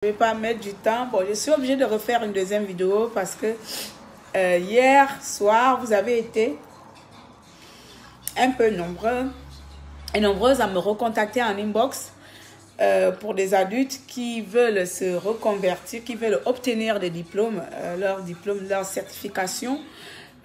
Je ne vais pas mettre du temps. Bon, je suis obligée de refaire une deuxième vidéo parce que hier soir, vous avez été un peu nombreux et nombreuses à me recontacter en inbox pour des adultes qui veulent se reconvertir, qui veulent obtenir des diplômes, leur certification,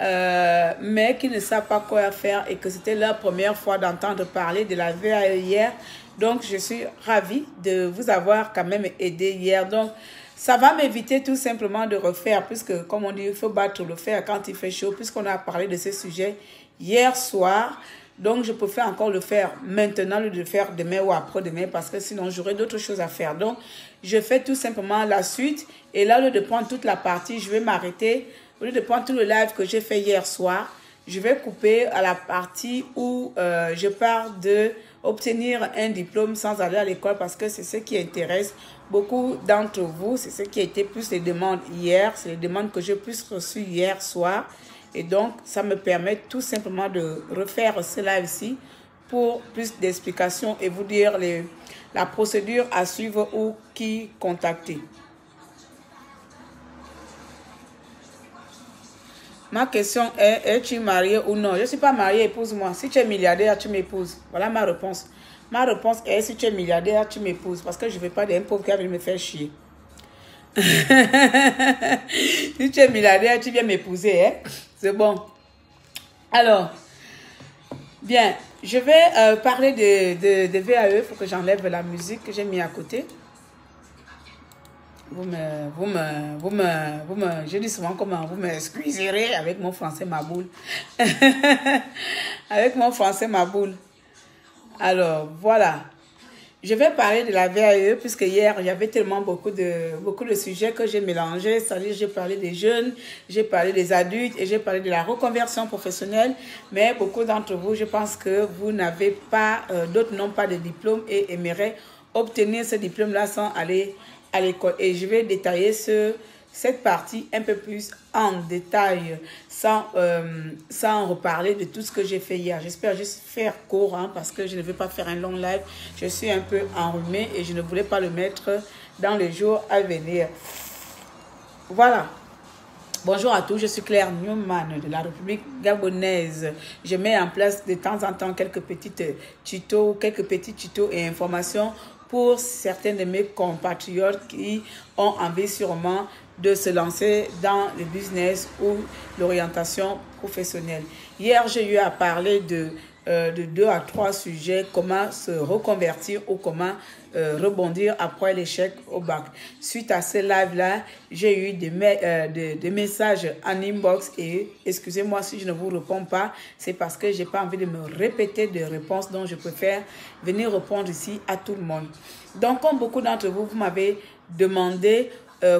mais qui ne savent pas quoi faire et que c'était leur première fois d'entendre parler de la VAE hier. Donc, je suis ravie de vous avoir quand même aidé hier. Donc, ça va m'éviter tout simplement de refaire, puisque, comme on dit, il faut battre le fer quand il fait chaud, puisqu'on a parlé de ce sujet hier soir. Donc, je préfère encore le faire maintenant, le faire demain ou après-demain, parce que sinon, j'aurai d'autres choses à faire. Donc, je fais tout simplement la suite. Et là, au lieu de prendre toute la partie, je vais m'arrêter. Au lieu de prendre tout le live que j'ai fait hier soir, je vais couper à la partie où je parle de obtenir un diplôme sans aller à l'école, parce que c'est ce qui intéresse beaucoup d'entre vous. C'est ce qui a été plus les demandes hier. C'est les demandes que j'ai plus reçues hier soir. Et donc, ça me permet tout simplement de refaire ce live-ci pour plus d'explications et vous dire la procédure à suivre ou qui contacter. Ma question est, es-tu marié ou non? Je ne suis pas mariée, épouse-moi. Si tu es milliardaire, tu m'épouses. Voilà ma réponse. Ma réponse est, si tu es milliardaire, tu m'épouses. Parce que je ne veux pas d'un pauvre qui va venir me faire chier. Si tu es milliardaire, tu viens m'épouser. Hein? C'est bon. Alors, bien, je vais parler de VAE. Il faut que j'enlève la musique que j'ai mis à côté. Je dis souvent comment vous m'excuserez avec mon français ma boule. Avec mon français ma boule. Alors, voilà. Je vais parler de la VAE puisque hier, il y avait tellement beaucoup de sujets que j'ai mélangés. C'est-à-dire, j'ai parlé des jeunes, j'ai parlé des adultes et j'ai parlé de la reconversion professionnelle. Mais beaucoup d'entre vous, je pense que vous n'avez pas, d'autres n'ont pas de diplôme et aimeraient obtenir ce diplôme-là sans aller à l'école. Et je vais détailler cette partie un peu plus en détail sans reparler de tout ce que j'ai fait hier. J'espère juste faire court parce que je ne veux pas faire un long live. Je suis un peu enrhumée et je ne voulais pas le mettre dans les jours à venir. Voilà. Bonjour à tous, je suis Claire Newman de la République gabonaise. Je mets en place de temps en temps quelques petits tutos et informations pour certains de mes compatriotes qui ont envie sûrement de se lancer dans le business ou l'orientation professionnelle. Hier, j'ai eu à parler de 2 à 3 sujets, comment se reconvertir ou comment rebondir après l'échec au bac. Suite à ce live-là, j'ai eu des messages en inbox et excusez-moi si je ne vous réponds pas, c'est parce que je n'ai pas envie de me répéter des réponses, donc je préfère venir répondre ici à tout le monde. Donc, comme beaucoup d'entre vous, vous m'avez demandé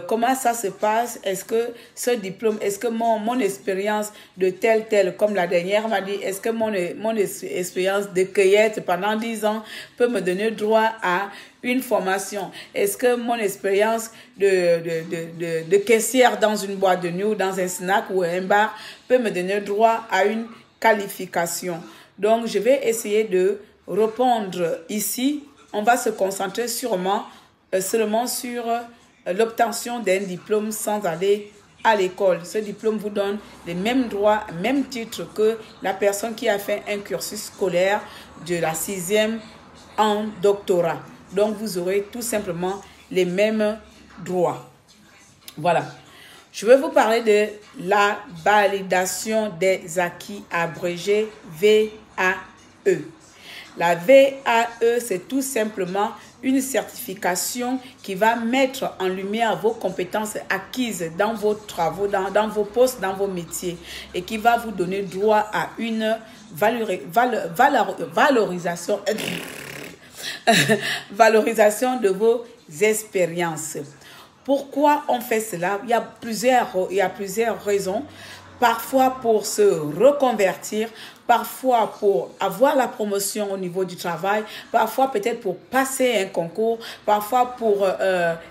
comment ça se passe, est-ce que ce diplôme, est-ce que mon expérience de tel, comme la dernière m'a dit, est-ce que mon expérience de cueillette pendant 10 ans peut me donner droit à une formation? Est-ce que mon expérience de caissière dans une boîte de nuit ou dans un snack ou un bar peut me donner droit à une qualification? Donc, je vais essayer de répondre ici. On va se concentrer seulement sur l'obtention d'un diplôme sans aller à l'école. Ce diplôme vous donne les mêmes droits, même titre que la personne qui a fait un cursus scolaire de la 6e en doctorat. Donc, vous aurez tout simplement les mêmes droits. Voilà. Je vais vous parler de la validation des acquis abrégé VAE. La VAE, c'est tout simplement une certification qui va mettre en lumière vos compétences acquises dans vos travaux, dans vos postes, dans vos métiers et qui va vous donner droit à une valorisation de vos expériences. Pourquoi on fait cela? Il y a plusieurs raisons. Parfois pour se reconvertir, parfois pour avoir la promotion au niveau du travail, parfois peut-être pour passer un concours, parfois pour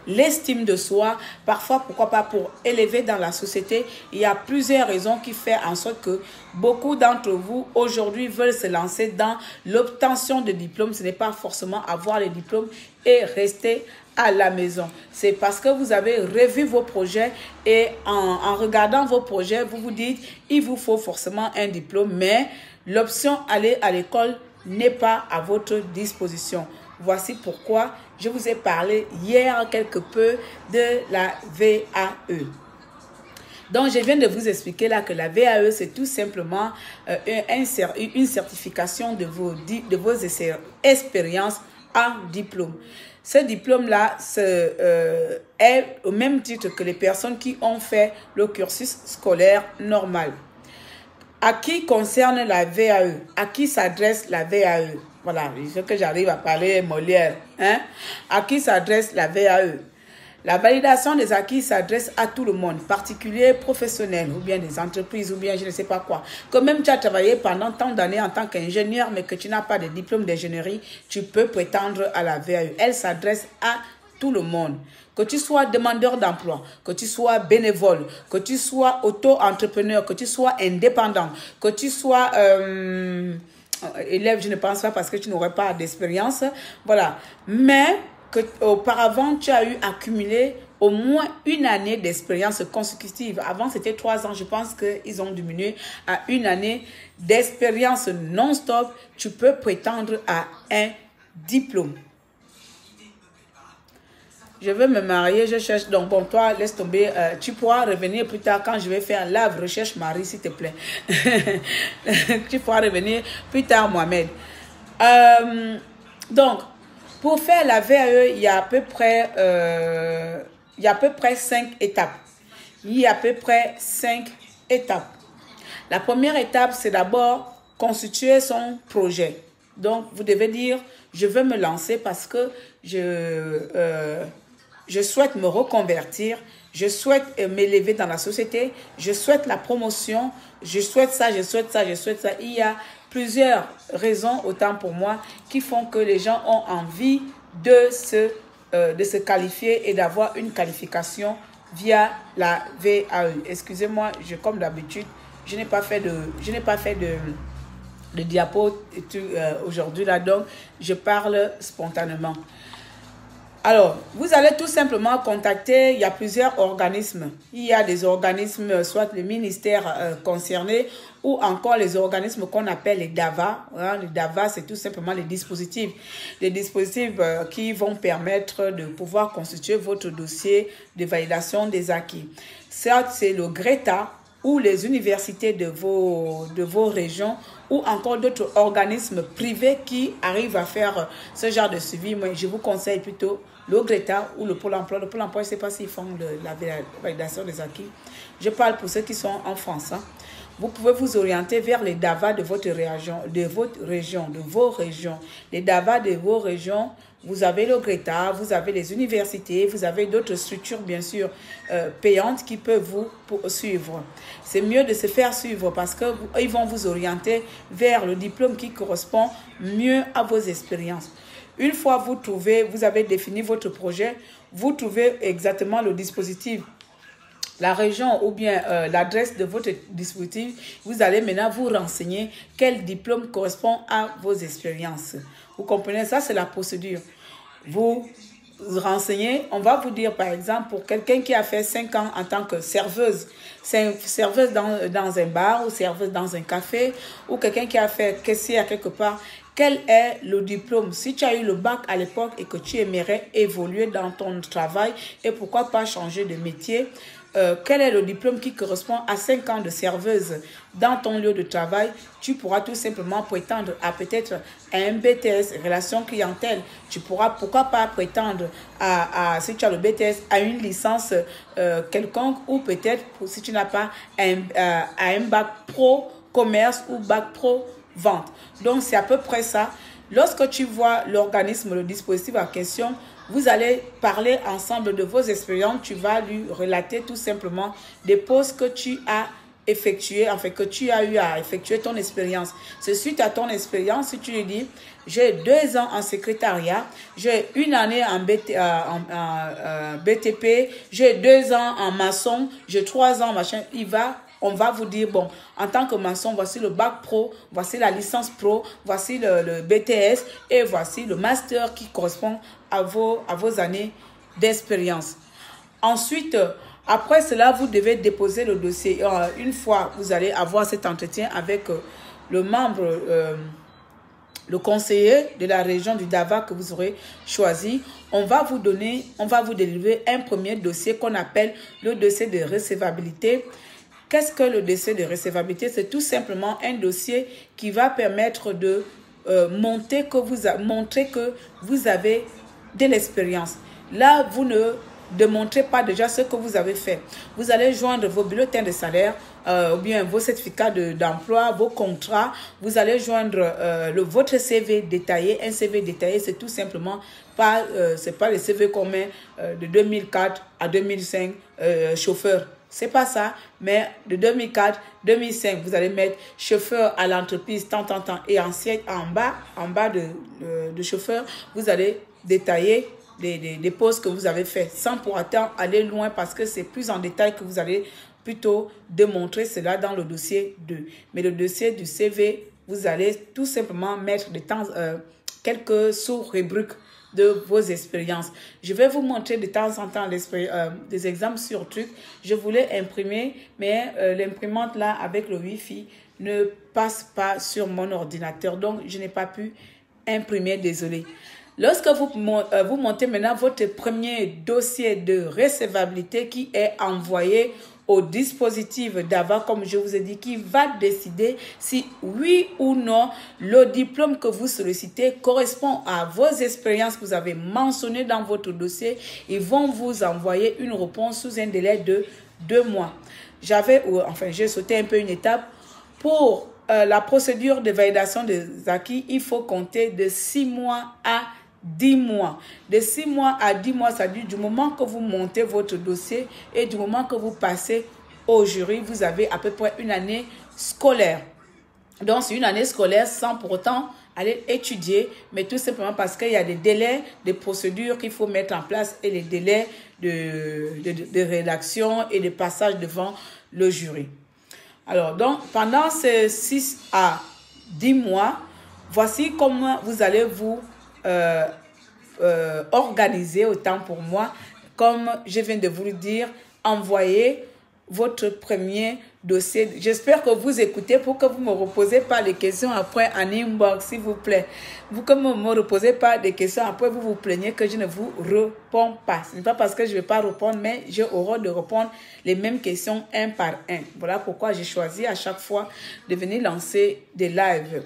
l'estime de soi, parfois pourquoi pas pour élever dans la société. Il y a plusieurs raisons qui font en sorte que beaucoup d'entre vous aujourd'hui veulent se lancer dans l'obtention de diplômes. Ce n'est pas forcément avoir les diplômes et rester à la maison. C'est parce que vous avez revu vos projets et en regardant vos projets, vous vous dites, il vous faut forcément un diplôme, mais l'option aller à l'école n'est pas à votre disposition. Voici pourquoi je vous ai parlé hier quelque peu de la VAE. Donc, je viens de vous expliquer là que la VAE, c'est tout simplement une certification de vos expériences en diplôme. Ce diplôme-là est au même titre que les personnes qui ont fait le cursus scolaire normal. À qui concerne la VAE? À qui s'adresse la VAE? Voilà, il faut que j'arrive à parler Molière. Hein? À qui s'adresse la VAE? La validation des acquis s'adresse à tout le monde, particuliers, professionnels, ou bien des entreprises, ou bien je ne sais pas quoi. Que même tu as travaillé pendant tant d'années en tant qu'ingénieur, mais que tu n'as pas de diplôme d'ingénierie, tu peux prétendre à la VAE. Elle s'adresse à tout le monde. Que tu sois demandeur d'emploi, que tu sois bénévole, que tu sois auto-entrepreneur, que tu sois indépendant, que tu sois élève, je ne pense pas parce que tu n'aurais pas d'expérience. Voilà. Mais que auparavant, tu as eu accumulé au moins une année d'expérience consécutive. Avant, c'était 3 ans. Je pense qu'ils ont diminué à une année d'expérience non-stop. Tu peux prétendre à un diplôme. Je veux me marier, je cherche. Donc, bon, toi, laisse tomber. Tu pourras revenir plus tard quand je vais faire la recherche Marie, s'il te plaît. Tu pourras revenir plus tard, Mohamed. Donc, pour faire la VAE, il y a à peu près 5 étapes. Il y a à peu près 5 étapes. La première étape, c'est d'abord constituer son projet. Donc, vous devez dire, je veux me lancer parce que je souhaite me reconvertir, je souhaite m'élever dans la société, je souhaite la promotion, je souhaite ça, je souhaite ça, je souhaite ça. Il y a plusieurs raisons, autant pour moi, qui font que les gens ont envie de se qualifier et d'avoir une qualification via la VAE. Excusez-moi, comme d'habitude, je n'ai pas fait de diapo aujourd'hui là, donc je parle spontanément. Alors, vous allez tout simplement contacter, il y a plusieurs organismes. Il y a des organismes, soit le ministère concerné, ou encore les organismes qu'on appelle les DAVA. Hein, les DAVA, c'est tout simplement les dispositifs. Des dispositifs qui vont permettre de pouvoir constituer votre dossier de validation des acquis. Certes, c'est le GRETA ou les universités de vos régions ou encore d'autres organismes privés qui arrivent à faire ce genre de suivi. Moi, je vous conseille plutôt le GRETA ou le Pôle emploi. Le Pôle emploi, je ne sais pas s'ils font la validation des acquis. Je parle pour ceux qui sont en France. Hein. Vous pouvez vous orienter vers les DAVA de votre région, de vos régions. Les DAVA de vos régions, vous avez le GRETA, vous avez les universités, vous avez d'autres structures, bien sûr, payantes qui peuvent vous suivre. C'est mieux de se faire suivre parce qu'ils vont vous orienter vers le diplôme qui correspond mieux à vos expériences. Une fois vous avez défini votre projet, vous trouvez exactement le dispositif, la région ou bien l'adresse de votre dispositif, vous allez maintenant vous renseigner quel diplôme correspond à vos expériences. Vous comprenez, ça c'est la procédure. Vous renseignez, on va vous dire par exemple pour quelqu'un qui a fait 5 ans en tant que serveuse, serveuse dans un bar ou serveuse dans un café, ou quelqu'un qui a fait caissière quelque part, quel est le diplôme? Si tu as eu le bac à l'époque et que tu aimerais évoluer dans ton travail et pourquoi pas changer de métier, quel est le diplôme qui correspond à 5 ans de serveuse dans ton lieu de travail? Tu pourras tout simplement prétendre à peut-être un BTS, relation clientèle. Tu pourras pourquoi pas prétendre si tu as le BTS, à une licence quelconque ou peut-être si tu n'as pas à un bac pro commerce ou bac pro vente. Donc c'est à peu près ça. Lorsque tu vois l'organisme, le dispositif en question, vous allez parler ensemble de vos expériences. Tu vas lui relater tout simplement des postes que tu as effectués, enfin que tu as eu à effectuer ton expérience. C'est suite à ton expérience, si tu lui dis, j'ai 2 ans en secrétariat, j'ai 1 année en BTP, j'ai 2 ans en maçon, j'ai 3 ans machin, on va vous dire, bon, en tant que maçon, voici le bac pro, voici la licence pro, voici le BTS et voici le master qui correspond à vos années d'expérience. Ensuite, après cela, vous devez déposer le dossier. Une fois, vous allez avoir cet entretien avec le membre, le conseiller de la région du Dava que vous aurez choisi. On va vous délivrer un premier dossier qu'on appelle le dossier de recevabilité. Qu'est-ce que le dossier de recevabilité? C'est tout simplement un dossier qui va permettre de montrer que vous avez de l'expérience. Là, vous ne démontrez pas déjà ce que vous avez fait. Vous allez joindre vos bulletins de salaire ou bien vos certificats d'emploi, vos contrats. Vous allez joindre votre CV détaillé. Un CV détaillé, c'est tout simplement pas, c'est pas le CV qu'on met de 2004 à 2005 chauffeur. C'est pas ça, mais de 2004, 2005, vous allez mettre chauffeur à l'entreprise, tant. Et ensuite, en bas de chauffeur, vous allez détailler des postes que vous avez fait sans pour autant aller loin parce que c'est plus en détail que vous allez plutôt démontrer cela dans le dossier 2. Mais le dossier du CV, vous allez tout simplement mettre quelques sous-rubriques de vos expériences. Je vais vous montrer de temps en temps des exemples sur trucs. Je voulais imprimer, mais l'imprimante là avec le Wi-Fi ne passe pas sur mon ordinateur. Donc, je n'ai pas pu imprimer, désolé. Lorsque vous montez maintenant votre premier dossier de recevabilité qui est envoyé au dispositif d'AVA, comme je vous ai dit, qui va décider si oui ou non le diplôme que vous sollicitez correspond à vos expériences que vous avez mentionnées dans votre dossier. Ils vont vous envoyer une réponse sous un délai de 2 mois. J'ai sauté un peu une étape. Pour la procédure de validation des acquis, il faut compter de 6 mois à 10 mois. De 6 mois à 10 mois, ça dit du moment que vous montez votre dossier et du moment que vous passez au jury, vous avez à peu près une année scolaire. Donc, c'est une année scolaire sans pour autant aller étudier, mais tout simplement parce qu'il y a des délais, des procédures qu'il faut mettre en place et les délais de rédaction et de passage devant le jury. Alors, donc, pendant ces 6 à 10 mois, voici comment vous allez vous organiser, autant pour moi, comme je viens de vous le dire, envoyer votre premier dossier. J'espère que vous écoutez pour que vous ne me reposez pas les questions après en inbox, s'il vous plaît. Vous, comme vous ne me reposez pas des questions après, vous vous plaignez que je ne vous réponds pas. Ce n'est pas parce que je ne vais pas répondre, mais j'ai horreur de répondre les mêmes questions un par un. Voilà pourquoi j'ai choisi à chaque fois de venir lancer des lives.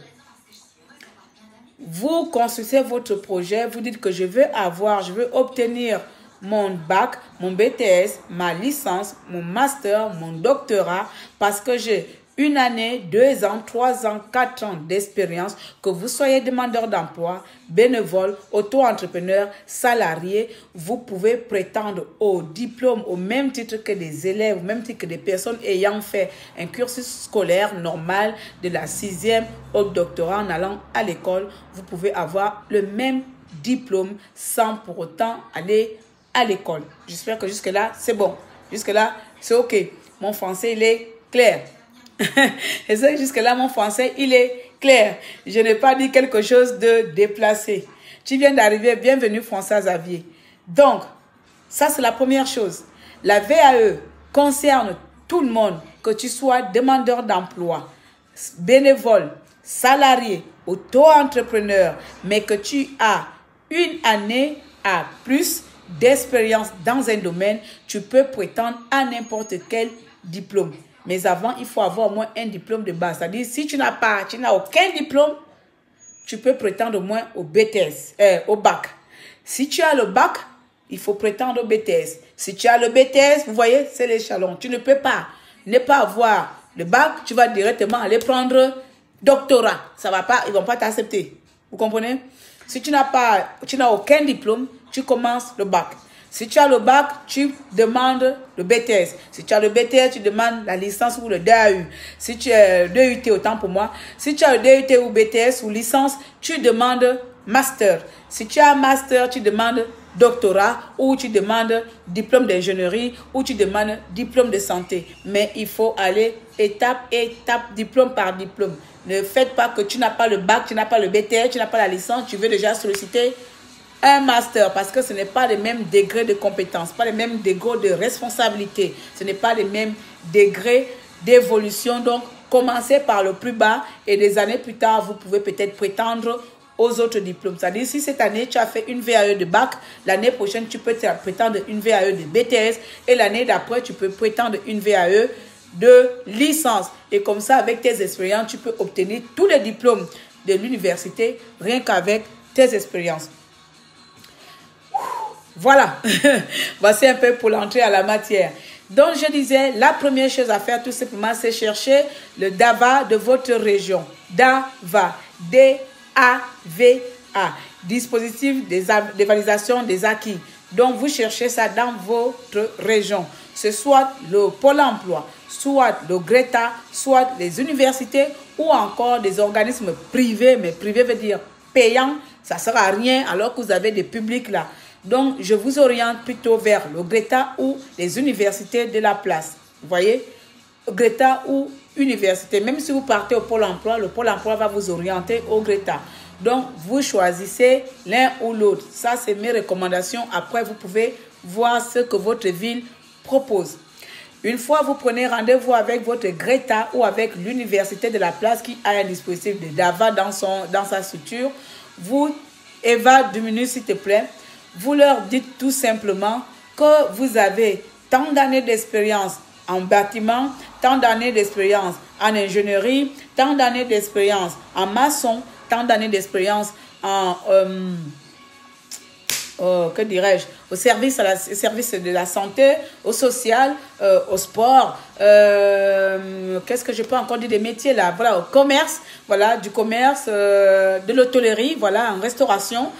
Vous consultez votre projet, vous dites que je veux obtenir mon bac, mon BTS, ma licence, mon master, mon doctorat, parce que j'ai 1 année, 2 ans, 3 ans, 4 ans d'expérience, que vous soyez demandeur d'emploi, bénévole, auto-entrepreneur, salarié, vous pouvez prétendre au diplôme au même titre que des élèves, au même titre que des personnes ayant fait un cursus scolaire normal de la 6e au doctorat en allant à l'école. Vous pouvez avoir le même diplôme sans pour autant aller à l'école. J'espère que jusque-là, c'est bon. Jusque-là, c'est OK. Mon français, il est clair. Et c'est jusque-là, mon français, il est clair. Je n'ai pas dit quelque chose de déplacé. Tu viens d'arriver, bienvenue François Xavier. Donc, ça c'est la première chose. La VAE concerne tout le monde, que tu sois demandeur d'emploi, bénévole, salarié, auto-entrepreneur, mais que tu as 1 année à plus d'expérience dans un domaine, tu peux prétendre à n'importe quel diplôme. Mais avant, il faut avoir au moins un diplôme de base. C'est-à-dire, si tu n'as aucun diplôme, tu peux prétendre au moins au BTS, au bac. Si tu as le bac, il faut prétendre au BTS. Si tu as le BTS, vous voyez, c'est l'échelon. Tu ne peux pas ne pas avoir le bac, tu vas directement aller prendre doctorat. Ça va pas, ils vont pas t'accepter. Vous comprenez? Si tu n'as aucun diplôme, tu commences le bac. Si tu as le bac, tu demandes le BTS. Si tu as le BTS, tu demandes la licence ou le DAU. Si tu as le DUT, autant pour moi. Si tu as le DUT ou BTS ou licence, tu demandes master. Si tu as master, tu demandes doctorat, ou tu demandes diplôme d'ingénierie, ou tu demandes diplôme de santé. Mais il faut aller étape, étape, diplôme par diplôme. Ne faites pas que tu n'as pas le bac, tu n'as pas le BTS, tu n'as pas la licence, tu veux déjà solliciter un master, parce que ce n'est pas les mêmes degrés de compétences, pas les mêmes degrés de responsabilité, ce n'est pas les mêmes degrés d'évolution. Donc, commencez par le plus bas et des années plus tard, vous pouvez peut-être prétendre aux autres diplômes. C'est-à-dire, si cette année, tu as fait une VAE de bac, l'année prochaine, tu peux prétendre une VAE de BTS et l'année d'après, tu peux prétendre une VAE de licence. Et comme ça, avec tes expériences, tu peux obtenir tous les diplômes de l'université rien qu'avec tes expériences. Voilà, voici un peu pour l'entrée à la matière. Donc, je disais, la première chose à faire tout simplement, c'est chercher le DAVA de votre région. DAVA, D-A-V-A, dispositif de validation des acquis. Donc, vous cherchez ça dans votre région. C'est soit le Pôle emploi, soit le Greta, soit les universités ou encore des organismes privés. Mais privé veut dire payant, ça ne sert à rien alors que vous avez des publics là. Donc, je vous oriente plutôt vers le Greta ou les universités de la place. Vous voyez, Greta ou université. Même si vous partez au Pôle emploi, le Pôle emploi va vous orienter au Greta. Donc, vous choisissez l'un ou l'autre. Ça, c'est mes recommandations. Après, vous pouvez voir ce que votre ville propose. Une fois, vous prenez rendez-vous avec votre Greta ou avec l'université de la place qui a un dispositif de DAVA dans sa structure. Vous, Eva, 2 minutes s'il te plaît. Vous leur dites tout simplement que vous avez tant d'années d'expérience en bâtiment, tant d'années d'expérience en ingénierie, tant d'années d'expérience en maçon, tant d'années d'expérience en, que dirais-je, au service de la santé, au social, au sport, qu'est-ce que je peux encore dire des métiers là, voilà, au commerce, voilà, du commerce, de l'hôtellerie, voilà, en restauration.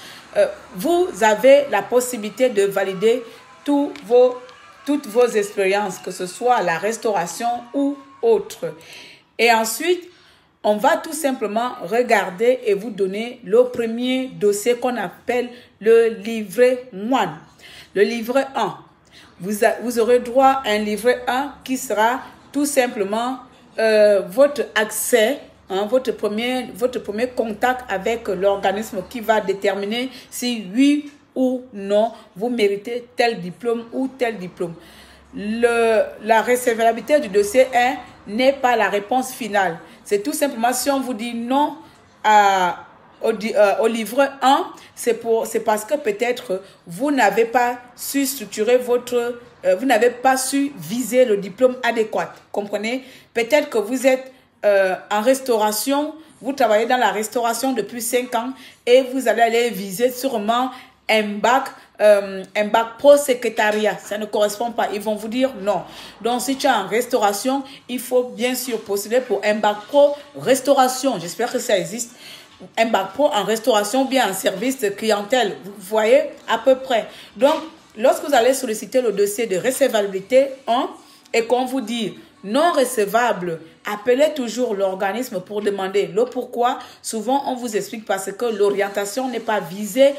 Vous avez la possibilité de valider toutes vos expériences, que ce soit la restauration ou autre. Et ensuite, on va tout simplement regarder et vous donner le premier dossier qu'on appelle le livret 1. Le livret 1. Vous aurez droit à un livret 1 qui sera tout simplement votre accès, votre premier contact avec l'organisme qui va déterminer si oui ou non vous méritez tel diplôme ou tel diplôme. La recevabilité du dossier 1 n'est pas la réponse finale. C'est tout simplement si on vous dit non au livret 1, c'est parce que peut-être vous n'avez pas su structurer vous n'avez pas su viser le diplôme adéquat. Comprenez? Peut-être que vous êtes en restauration, vous travaillez dans la restauration depuis 5 ans et vous allez aller viser sûrement un bac pro secrétariat. Ça ne correspond pas. Ils vont vous dire non. Donc, si tu es en restauration, il faut bien sûr postuler pour un bac pro restauration. J'espère que ça existe. Un bac pro en restauration, bien en service de clientèle. Vous voyez à peu près. Donc, lorsque vous allez solliciter le dossier de recevabilité 1 et qu'on vous dit non recevable, appelez toujours l'organisme pour demander le pourquoi. Souvent, on vous explique parce que l'orientation n'est pas visée,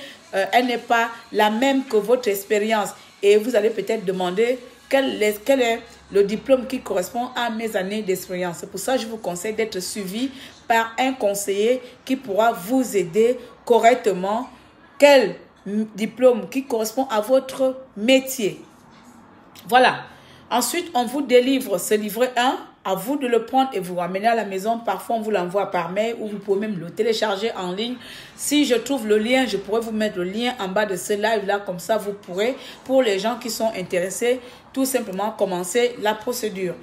elle n'est pas la même que votre expérience. Et vous allez peut-être demander quel est le diplôme qui correspond à mes années d'expérience. C'est pour ça que je vous conseille d'être suivi par un conseiller qui pourra vous aider correctement. Quel diplôme qui correspond à votre métier. Voilà. Ensuite, on vous délivre ce livret 1. À vous de le prendre et vous ramener à la maison. Parfois, on vous l'envoie par mail ou vous pouvez même le télécharger en ligne. Si je trouve le lien, je pourrais vous mettre le lien en bas de ce live-là. Comme ça, vous pourrez, pour les gens qui sont intéressés, tout simplement commencer la procédure.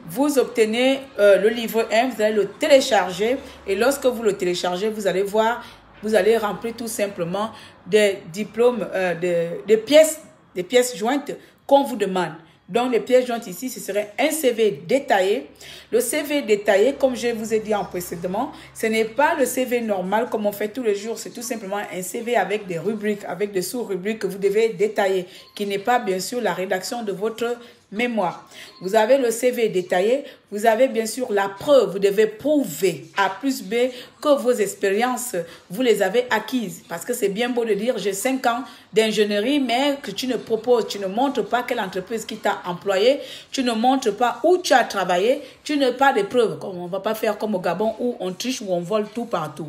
Vous obtenez le livret 1, vous allez le télécharger. Et lorsque vous le téléchargez, vous allez voir, vous allez remplir tout simplement des diplômes, des pièces jointes qu'on vous demande. Donc, les pièces jointes ici, ce serait un CV détaillé. Le CV détaillé, comme je vous ai dit en précédemment, ce n'est pas le CV normal comme on fait tous les jours. C'est tout simplement un CV avec des rubriques, avec des sous-rubriques que vous devez détailler, qui n'est pas bien sûr la rédaction de votre mémoire. Vous avez le CV détaillé. vous avez bien sûr la preuve. Vous devez prouver A plus B que vos expériences, vous les avez acquises. Parce que c'est bien beau de dire, j'ai 5 ans d'ingénierie, mais que tu ne proposes, tu ne montres pas quelle entreprise qui t'a employé, tu ne montres pas où tu as travaillé, tu n'as pas de preuves. On ne va pas faire comme au Gabon où on triche, où on vole tout partout.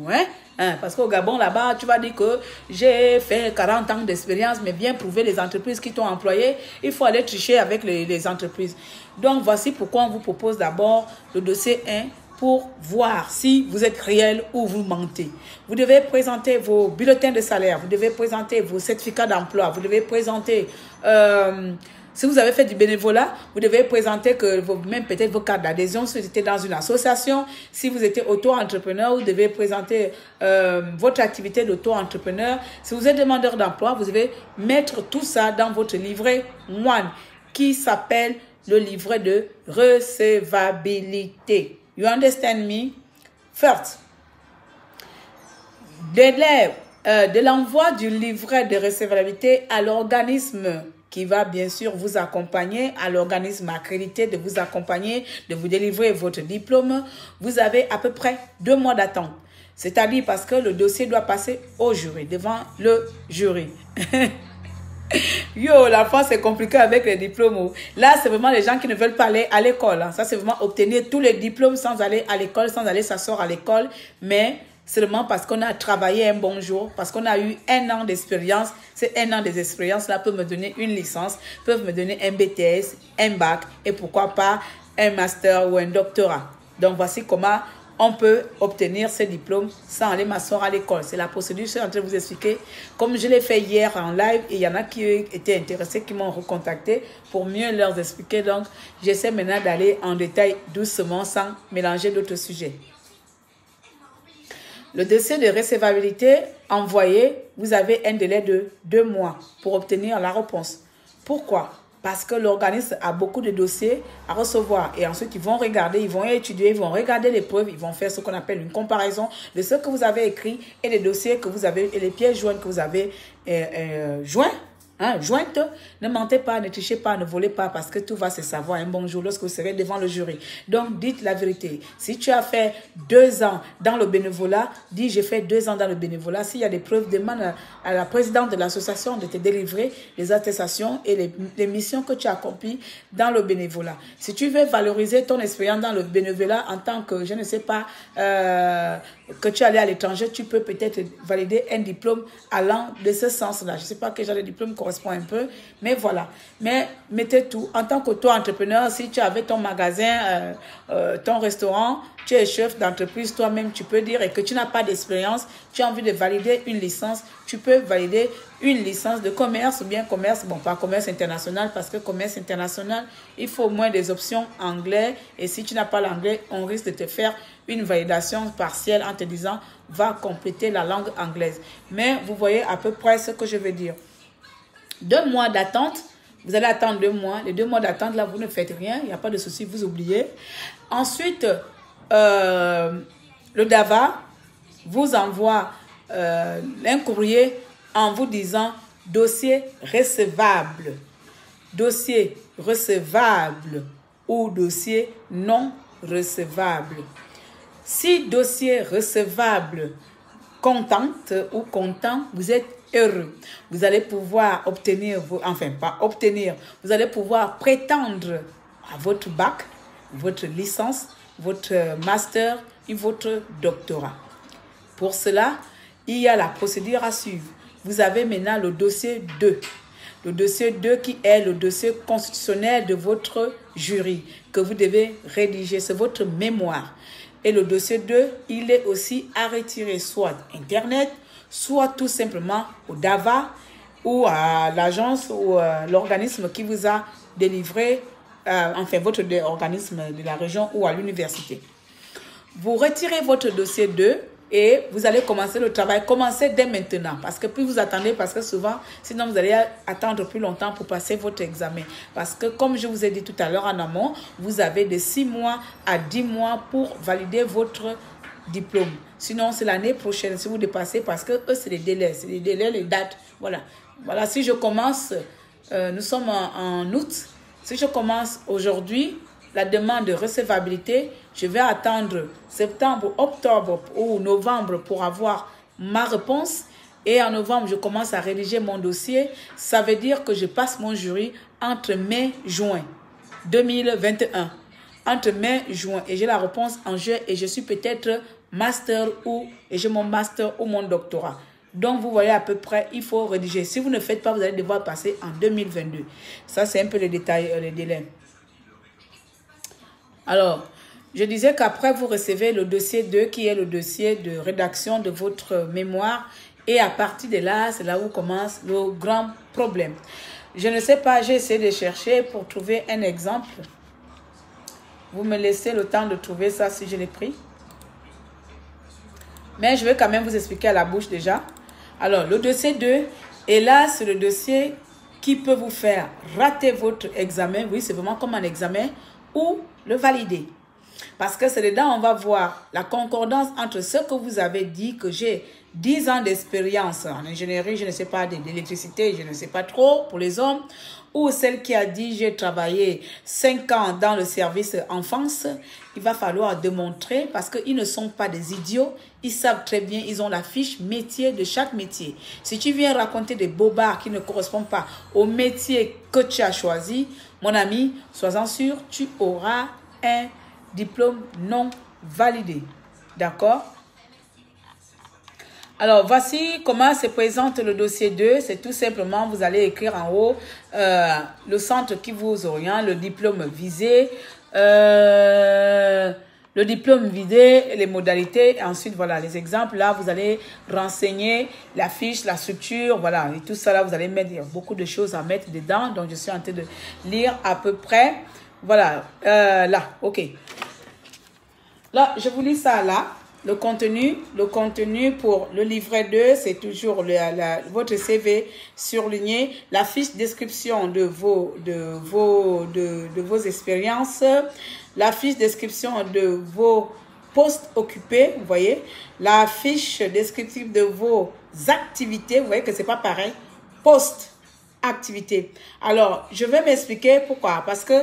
Parce qu'au Gabon, là-bas, tu vas dire que j'ai fait 40 ans d'expérience, mais bien prouver les entreprises qui t'ont employé, il faut aller tricher avec les entreprises. Donc, voici pourquoi on vous propose d'abord le dossier 1 pour voir si vous êtes réel ou vous mentez. Vous devez présenter vos bulletins de salaire, vous devez présenter vos certificats d'emploi, vous devez présenter... si vous avez fait du bénévolat, vous devez présenter que même peut-être vos cartes d'adhésion si vous étiez dans une association. Si vous étiez auto-entrepreneur, vous devez présenter votre activité d'auto-entrepreneur. Si vous êtes demandeur d'emploi, vous devez mettre tout ça dans votre livret one qui s'appelle le livret de recevabilité. You understand me? First, délai de l'envoi du livret de recevabilité à l'organisme qui va bien sûr vous accompagner, à l'organisme accrédité de vous accompagner, de vous délivrer votre diplôme, vous avez à peu près 2 mois d'attente. C'est-à-dire parce que le dossier doit passer au jury, devant le jury. Yo, la France c'est compliqué avec les diplômes. Là, c'est vraiment les gens qui ne veulent pas aller à l'école. Ça, c'est vraiment obtenir tous les diplômes sans aller à l'école, sans aller s'asseoir à l'école. Mais seulement parce qu'on a travaillé un bon jour, parce qu'on a eu 1 an d'expérience. Ces 1 an d'expérience-là peuvent me donner une licence, peuvent me donner un BTS, un bac et pourquoi pas un master ou un doctorat. Donc, voici comment on peut obtenir ces diplômes sans aller m'asseoir à l'école. C'est la procédure, je suis en train de vous expliquer. Comme je l'ai fait hier en live, et il y en a qui étaient intéressés, qui m'ont recontacté pour mieux leur expliquer. Donc, j'essaie maintenant d'aller en détail doucement sans mélanger d'autres sujets. Le dossier de recevabilité envoyé, vous avez un délai de 2 mois pour obtenir la réponse. Pourquoi? Parce que l'organisme a beaucoup de dossiers à recevoir. Et ensuite, ils vont regarder, ils vont étudier, ils vont regarder les preuves, ils vont faire ce qu'on appelle une comparaison de ce que vous avez écrit et les dossiers que vous avez, et les pièces jointes que vous avez jointes. Jointe, ne mentez pas, ne trichez pas, ne volez pas parce que tout va se savoir un bon jour lorsque vous serez devant le jury. Donc, dites la vérité. Si tu as fait 2 ans dans le bénévolat, dis j'ai fait 2 ans dans le bénévolat. S'il y a des preuves, demande à la présidente de l'association de te délivrer les attestations et les missions que tu as accomplies dans le bénévolat. Si tu veux valoriser ton expérience dans le bénévolat en tant que, je ne sais pas, que tu es allé à l'étranger, tu peux peut-être valider un diplôme allant de ce sens-là. Je ne sais pas quel genre de diplôme correspond un peu, mais voilà. Mais mettez tout. En tant qu'auto-entrepreneur, si tu avais ton magasin, ton restaurant, tu es chef d'entreprise, toi-même, tu peux dire et que tu n'as pas d'expérience, tu as envie de valider une licence, tu peux valider une licence de commerce ou bien commerce, bon, pas commerce international, parce que commerce international, il faut au moins des options anglais. Et si tu n'as pas l'anglais, on risque de te faire une validation partielle en te disant, va compléter la langue anglaise. Mais vous voyez à peu près ce que je veux dire. 2 mois d'attente, vous allez attendre 2 mois. Les 2 mois d'attente, là, vous ne faites rien, il n'y a pas de souci, vous oubliez. Ensuite, le DAVA vous envoie un courrier en vous disant dossier recevable ou dossier non recevable. Si dossier recevable contente ou content, vous êtes heureux. Vous allez pouvoir obtenir, enfin pas obtenir, vous allez pouvoir prétendre à votre bac, votre licence, votre master et votre doctorat. Pour cela, il y a la procédure à suivre. Vous avez maintenant le dossier 2. Le dossier 2 qui est le dossier constitutionnel de votre jury que vous devez rédiger. C'est votre mémoire. Et le dossier 2, il est aussi à retirer soit Internet, soit tout simplement au DAVA ou à l'agence ou l'organisme qui vous a délivré, enfin votre organisme de la région ou à l'université. Vous retirez votre dossier 2 et vous allez commencer le travail. Commencez dès maintenant parce que plus vous attendez, parce que souvent, sinon vous allez attendre plus longtemps pour passer votre examen. Parce que comme je vous ai dit tout à l'heure en amont, vous avez de 6 mois à 10 mois pour valider votre diplôme. Sinon, c'est l'année prochaine si vous dépassez parce que eux, c'est les délais. C'est les délais, les dates. Voilà. Voilà, si je commence, nous sommes en août. Si je commence aujourd'hui, la demande de recevabilité. Je vais attendre septembre, octobre ou novembre pour avoir ma réponse. Et en novembre, je commence à rédiger mon dossier. Ça veut dire que je passe mon jury entre mai et juin 2021. Entre mai et juin. Et j'ai la réponse en juin. Et je suis peut-être master et j'ai mon master ou mon doctorat. Donc, vous voyez à peu près, il faut rédiger. Si vous ne faites pas, vous allez devoir passer en 2022. Ça, c'est un peu les détails, les délais. Alors, je disais qu'après, vous recevez le dossier 2, qui est le dossier de rédaction de votre mémoire. Et à partir de là, c'est là où commence le grand problème. Je ne sais pas, j'ai essayé de chercher pour trouver un exemple. Vous me laissez le temps de trouver ça si je l'ai pris. Mais je vais quand même vous expliquer à la bouche déjà. Alors, le dossier 2, et là, c'est le dossier qui peut vous faire rater votre examen. Oui, c'est vraiment comme un examen, ou le valider. Parce que c'est dedans, on va voir la concordance entre ce que vous avez dit, que j'ai 10 ans d'expérience en ingénierie, je ne sais pas, d'électricité, je ne sais pas trop pour les hommes, ou celle qui a dit j'ai travaillé 5 ans dans le service enfance. Il va falloir démontrer, parce qu'ils ne sont pas des idiots, ils savent très bien, ils ont la fiche métier de chaque métier. Si tu viens raconter des bobards qui ne correspondent pas au métier que tu as choisi, mon ami, sois-en sûr, tu auras un diplôme non validé. D'accord? Alors, voici comment se présente le dossier 2. C'est tout simplement, vous allez écrire en haut le centre qui vous oriente, le diplôme visé, les modalités. Et ensuite, voilà, les exemples. Là, vous allez renseigner la fiche, la structure, voilà. Et tout ça, là, vous allez mettre, il y a beaucoup de choses à mettre dedans. Donc, je suis en train de lire à peu près. Voilà, là, ok. Là, je vous lis ça là. Le contenu pour le livret 2, c'est toujours votre CV surligné, la fiche description de vos expériences, la fiche description de vos postes occupés, vous voyez, la fiche descriptive de vos activités, vous voyez que c'est pas pareil, poste, activité. Alors, je vais m'expliquer pourquoi, parce que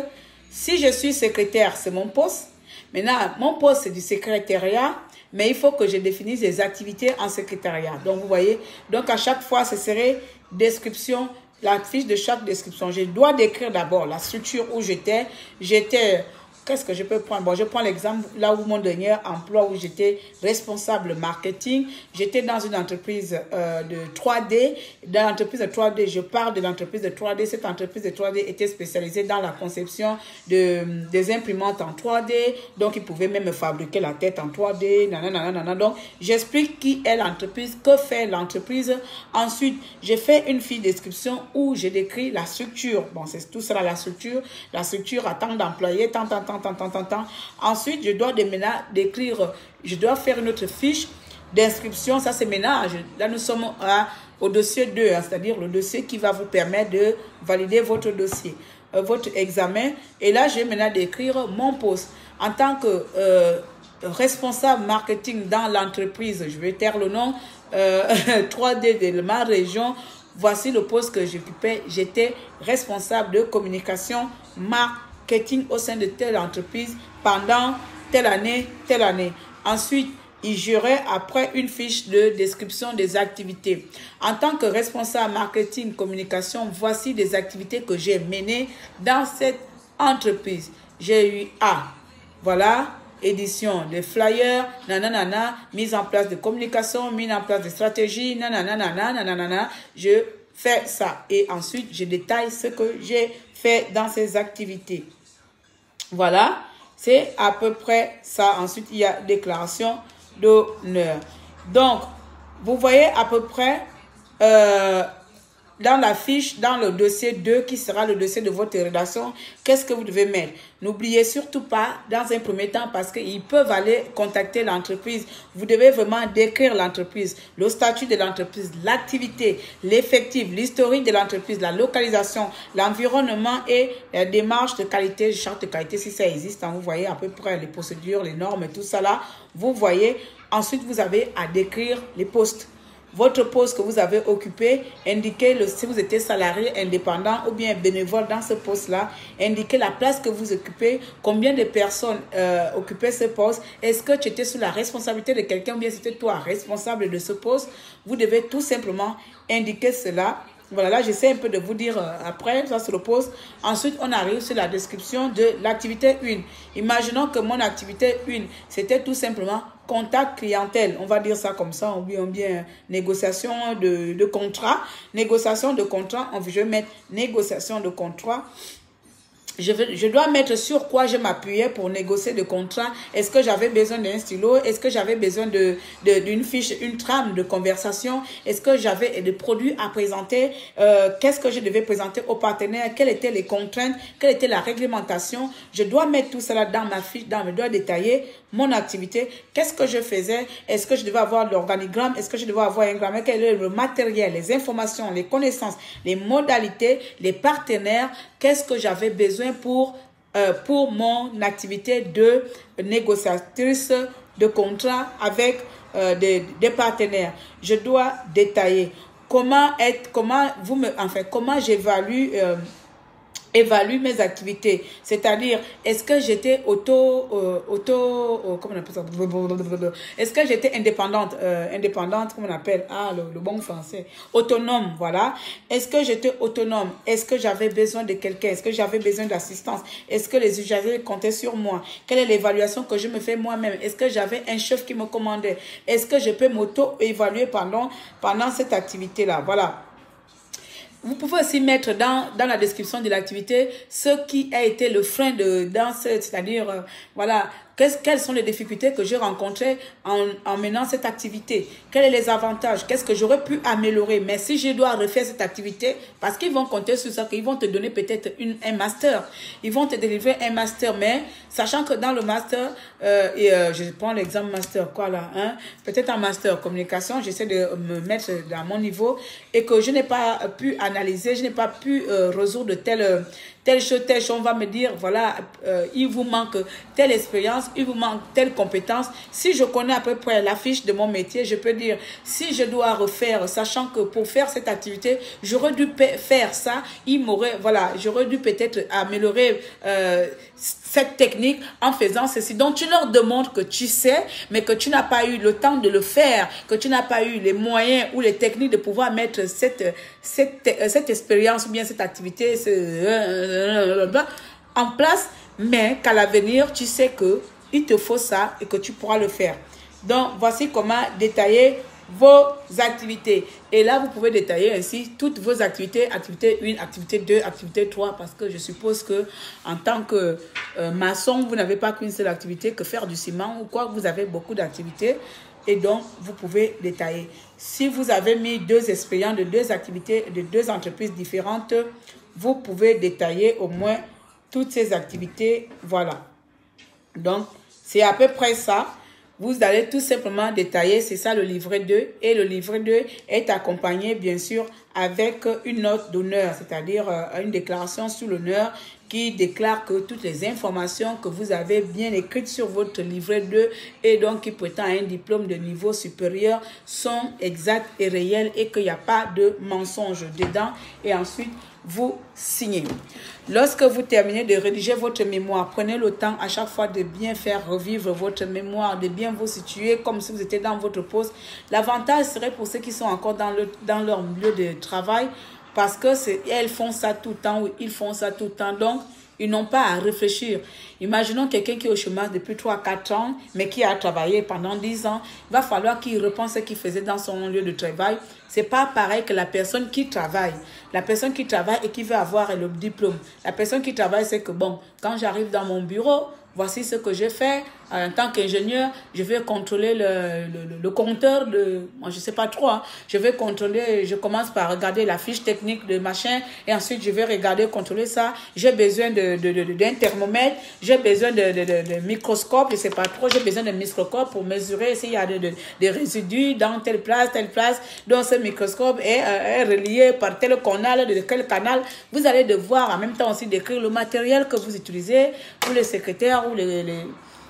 si je suis secrétaire, c'est mon poste. Maintenant, mon poste, c'est du secrétariat, mais il faut que je définisse les activités en secrétariat. Donc, vous voyez, donc à chaque fois, ce serait description, la fiche de chaque description. Je dois décrire d'abord la structure où j'étais. Qu'est-ce que je peux prendre? Bon, je prends l'exemple là où mon dernier emploi, où j'étais responsable marketing. J'étais dans une entreprise de 3D. Dans l'entreprise de 3D, je parle de l'entreprise de 3D. Cette entreprise de 3D était spécialisée dans la conception des imprimantes en 3D. Donc, ils pouvaient même fabriquer la tête en 3D. Nanana. Donc, j'explique qui est l'entreprise, que fait l'entreprise. Ensuite, j'ai fait une fiche description où je décris la structure. Bon, c'est tout ça, la structure. La structure à tant d'employés, tant. Ensuite, je dois décrire, je dois faire une autre fiche d'inscription. Ça, c'est ménage. Là, nous sommes au dossier 2, c'est-à-dire le dossier qui va vous permettre de valider votre dossier, votre examen. Et là, je vais maintenant décrire mon poste. En tant que responsable marketing dans l'entreprise, je vais taire le nom, 3D de ma région. Voici le poste que j'occupais. J'étais responsable de communication marketing au sein de telle entreprise pendant telle année. Ensuite, j'aurai après une fiche de description des activités. En tant que responsable marketing communication, voici des activités que j'ai menées dans cette entreprise. J'ai eu voilà, édition de flyers, mise en place de communication, mise en place de stratégie, je fais ça. Et ensuite, je détaille ce que j'ai fait dans ces activités. Voilà, c'est à peu près ça. Ensuite, il y a déclaration d'honneur. Donc, vous voyez à peu près dans la fiche, dans le dossier 2, qui sera le dossier de votre rédaction, qu'est-ce que vous devez mettre? N'oubliez surtout pas, dans un premier temps, parce qu'ils peuvent aller contacter l'entreprise, vous devez vraiment décrire l'entreprise, le statut de l'entreprise, l'activité, l'effectif, l'historique de l'entreprise, la localisation, l'environnement et la démarche de qualité, charte de qualité, si ça existe. Vous voyez à peu près les procédures, les normes et tout ça là. Vous voyez. Ensuite, vous avez à décrire les postes. votre poste que vous avez occupé, indiquez si vous étiez salarié, indépendant ou bien bénévole dans ce poste-là, indiquez la place que vous occupez, combien de personnes occupaient ce poste, est-ce que tu étais sous la responsabilité de quelqu'un ou bien c'était toi responsable de ce poste. Vous devez tout simplement indiquer cela. Voilà, là, j'essaie un peu de vous dire après, ça se repose. Ensuite, on arrive sur la description de l'activité 1. Imaginons que mon activité 1, c'était tout simplement contact clientèle. On va dire ça comme ça, ou bien négociation de contrat. Négociation de contrat, je vais mettre négociation de contrat. Je dois mettre sur quoi je m'appuyais pour négocier de contrat. Est-ce que j'avais besoin d'un stylo? Est-ce que j'avais besoin d'une fiche, une trame de conversation? Est-ce que j'avais des produits à présenter? Qu'est-ce que je devais présenter aux partenaires? Quelles étaient les contraintes? Quelle était la réglementation? Je dois mettre tout cela dans ma fiche, je dois détailler mon activité. Qu'est-ce que je faisais? Est-ce que je devais avoir l'organigramme? Est-ce que je devais avoir un grammaire? Quel est le matériel, les informations, les connaissances, les modalités, les partenaires? Qu'est-ce que j'avais besoin pour mon activité de négociatrice de contrat avec des partenaires? Je dois détailler comment j'évalue mes activités. C'est-à-dire, est-ce que j'étais comment on appelle ça? Est-ce que j'étais indépendante, comment on appelle? Le bon français. Autonome, voilà. Est-ce que j'étais autonome? Est-ce que j'avais besoin de quelqu'un? Est-ce que j'avais besoin d'assistance? Est-ce que les usagers comptaient sur moi? Quelle est l'évaluation que je me fais moi-même? Est-ce que j'avais un chef qui me commandait? Est-ce que je peux m'auto-évaluer pendant cette activité-là? Voilà. Vous pouvez aussi mettre dans la description de l'activité ce qui a été le frein c'est-à-dire, voilà, quelles sont les difficultés que j'ai rencontrées en menant cette activité? Quels sont les avantages? Qu'est-ce que j'aurais pu améliorer? Mais si je dois refaire cette activité, parce qu'ils vont compter sur ça, qu'ils vont te donner peut-être un master. Ils vont te délivrer un master, mais sachant que dans le master, je prends l'exemple master, quoi là, hein? Peut-être un master communication, j'essaie de me mettre à mon niveau et que je n'ai pas pu analyser, je n'ai pas pu résoudre telle chose, on va me dire, voilà, il vous manque telle expérience, il vous manque telle compétence. Si je connais à peu près la fiche de mon métier, je peux dire, si je dois refaire, sachant que pour faire cette activité, j'aurais dû faire ça, j'aurais dû peut-être améliorer cette technique en faisant ceci. Donc, tu leur demandes que tu sais, mais que tu n'as pas eu le temps de le faire, que tu n'as pas eu les moyens ou les techniques de pouvoir mettre cette expérience ou bien cette activité en place, mais qu'à l'avenir, tu sais qu'il te faut ça et que tu pourras le faire. Donc, voici comment détailler vos activités. Et là, vous pouvez détailler ainsi toutes vos activités, activité 1, activité 2, activité 3, parce que je suppose que en tant que maçon, vous n'avez pas qu'une seule activité, que faire du ciment ou quoi, vous avez beaucoup d'activités et donc vous pouvez détailler. Si vous avez mis 2 expériences de 2 activités, de 2 entreprises différentes, vous pouvez détailler au moins toutes ces activités, voilà. Donc, c'est à peu près ça. Vous allez tout simplement détailler, c'est ça le livret 2. Et le livret 2 est accompagné, bien sûr, avec une note d'honneur, c'est-à-dire une déclaration sous l'honneur qui déclare que toutes les informations que vous avez bien écrites sur votre livret 2 et donc qui prétend à un diplôme de niveau supérieur sont exactes et réelles et qu'il n'y a pas de mensonge dedans. Et ensuite, vous signez. Lorsque vous terminez de rédiger votre mémoire, prenez le temps à chaque fois de bien faire revivre votre mémoire, de bien vous situer comme si vous étiez dans votre poste. L'avantage serait pour ceux qui sont encore dans leur milieu de travail parce que elles font ça tout le temps ou ils font ça tout le temps. Donc, ils n'ont pas à réfléchir. Imaginons quelqu'un qui est au chômage depuis 3-4 ans, mais qui a travaillé pendant 10 ans. Il va falloir qu'il repense ce qu'il faisait dans son lieu de travail. Ce n'est pas pareil que la personne qui travaille. La personne qui travaille et qui veut avoir le diplôme. La personne qui travaille, c'est que bon, quand j'arrive dans mon bureau, voici ce que je fais. En tant qu'ingénieur, je vais contrôler le compteur de... Moi, je ne sais pas trop. Hein. Je vais contrôler, je commence par regarder la fiche technique de machin. Et ensuite, je vais regarder, contrôler ça. J'ai besoin d'un thermomètre. J'ai besoin de microscope. Je ne sais pas trop. J'ai besoin de microscope pour mesurer s'il y a des résidus dans telle place. Donc, ce microscope est relié par tel canal, de quel canal. Vous allez devoir en même temps aussi décrire le matériel que vous utilisez pour les secrétaires ou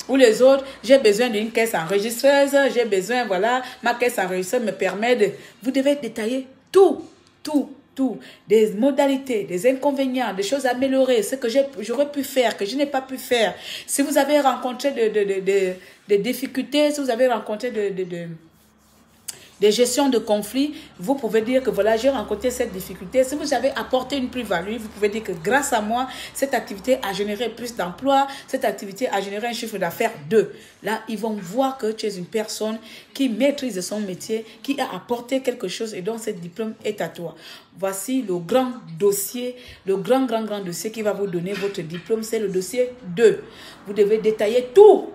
Ou les autres, j'ai besoin d'une caisse enregistreuse, j'ai besoin, voilà, ma caisse enregistreuse me permet de... Vous devez détailler tout, tout, des modalités, des inconvénients, des choses à améliorer, ce que j'aurais pu faire, que je n'ai pas pu faire. Si vous avez rencontré des difficultés, si vous avez rencontré des gestions de conflits, vous pouvez dire que voilà, j'ai rencontré cette difficulté. Si vous avez apporté une plus-value, vous pouvez dire que grâce à moi, cette activité a généré plus d'emplois, cette activité a généré un chiffre d'affaires 2. Là, ils vont voir que tu es une personne qui maîtrise son métier, qui a apporté quelque chose et donc ce diplôme est à toi. Voici le grand dossier, le grand dossier qui va vous donner votre diplôme, c'est le dossier 2. Vous devez détailler tout.